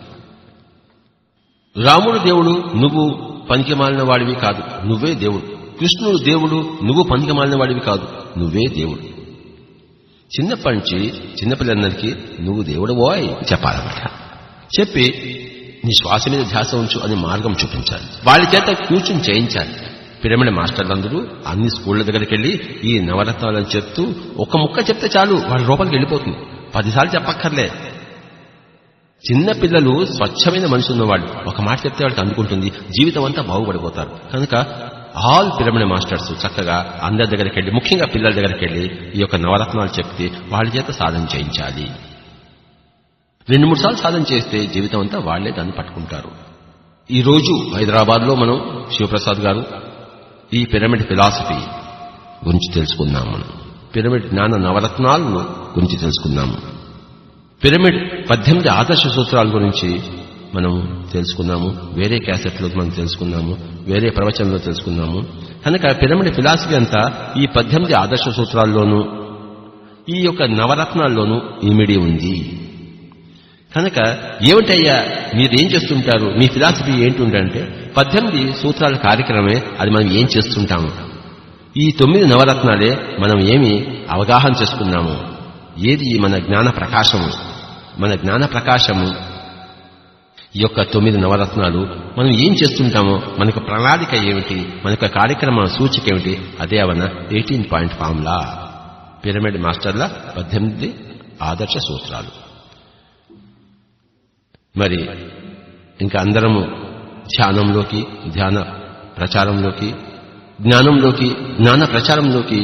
రాముడు దేవుడు, నువ్వు పనికిమాలిన వాడివి కాదు, నువ్వే దేవుడు. కృష్ణుడు దేవుడు, నువ్వు పనికిమాలిన వాడివి కాదు, నువ్వే దేవుడు. చిన్నప్పటి నుంచి చిన్నపిల్లలందరికీ నువ్వు దేవుడు ఓయ్ చెప్పాలన్నమాట. చెప్పి నీ శ్వాస మీద ధ్యాస ఉంచు అని మార్గం చూపించాలి. వాళ్ళ చేత కూర్చుని చేయించాలి. పిరమిడ్ మాస్టర్లందరూ అన్ని స్కూళ్ల దగ్గరికి వెళ్లి ఈ నవరత్నాలను చెప్తూ ఒక ముక్క చెప్తే చాలు, వాళ్ళ రూపాయలకి వెళ్ళిపోతుంది. 10 సార్లు చెప్పక్కర్లే. చిన్న పిల్లలు స్వచ్ఛమైన మనిషి ఉన్నవాళ్ళు ఒక మాట చెప్తే వాళ్ళకి అందుకుంటుంది, జీవితం అంతా బాగుపడిపోతారు. కనుక ఆల్ పిరమిడ్ మాస్టర్స్ చక్కగా అందరి దగ్గరికి వెళ్ళి, ముఖ్యంగా పిల్లల దగ్గరికి వెళ్ళి ఈ యొక్క నవరత్నాలు చెప్తే వాళ్ళ చేత సాధన చేయించాలి. 2-3 సార్లు సాధన చేస్తే జీవితం అంతా వాళ్లే దాన్ని పట్టుకుంటారు. ఈ రోజు హైదరాబాద్ లో మనం శివప్రసాద్ గారు ఈ పిరమిడ్ ఫిలాసఫీ గురించి తెలుసుకున్నాము. మనం పిరమిడ్ జ్ఞాన నవరత్నాలను గురించి తెలుసుకున్నాము. పిరమిడ్ 18 ఆదర్శ సూత్రాల గురించి మనం తెలుసుకున్నాము. వేరే క్యాసెట్లో మనం తెలుసుకున్నాము, వేరే ప్రవచనంలో తెలుసుకున్నాము. కనుక పిరమిడ్ ఫిలాసఫీ అంతా ఈ 18 ఆదర్శ సూత్రాల్లోనూ ఈ యొక్క నవరత్నాల్లోనూ ఇమిడి ఉంది. కనుక ఏమిటయ్యా మీరేం చేస్తుంటారు, మీ ఫిలాసఫీ ఏంటుంటే 18 సూత్రాల కార్యక్రమమే అది మనం ఏం చేస్తుంటాము. ఈ 9 నవరత్నాలే మనం ఏమి అవగాహన చేసుకున్నాము, ఏది మన జ్ఞాన ప్రకాశము. మన జ్ఞాన ప్రకాశము ఈ యొక్క 9 నవరత్నాలు. మనం ఏం చేస్తుంటామో, మనకు ప్రణాళిక ఏమిటి, మనకు కార్యక్రమ సూచిక ఏమిటి, అదే అవన్న 18 పాయింట్ ఫార్ములా. పిరమిడ్ మాస్టర్ల 18 ఆదర్శ సూత్రాలు. మరి ఇంకా అందరము ధ్యానంలోకి, ధ్యాన ప్రచారంలోకి, జ్ఞానంలోకి, జ్ఞాన ప్రచారంలోకి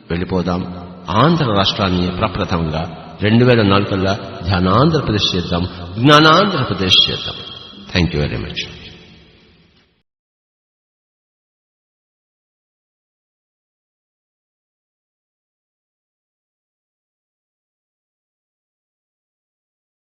వెళ్ళిపోదాం. ఆంధ్ర రాష్ట్రాన్ని ప్రప్రథమంగా 2004 కల్లా ధ్యానాంధ్రప్రదేశ్ చేద్దాం, జ్ఞానాంధ్రప్రదేశ్ చేద్దాం. Thank you very much.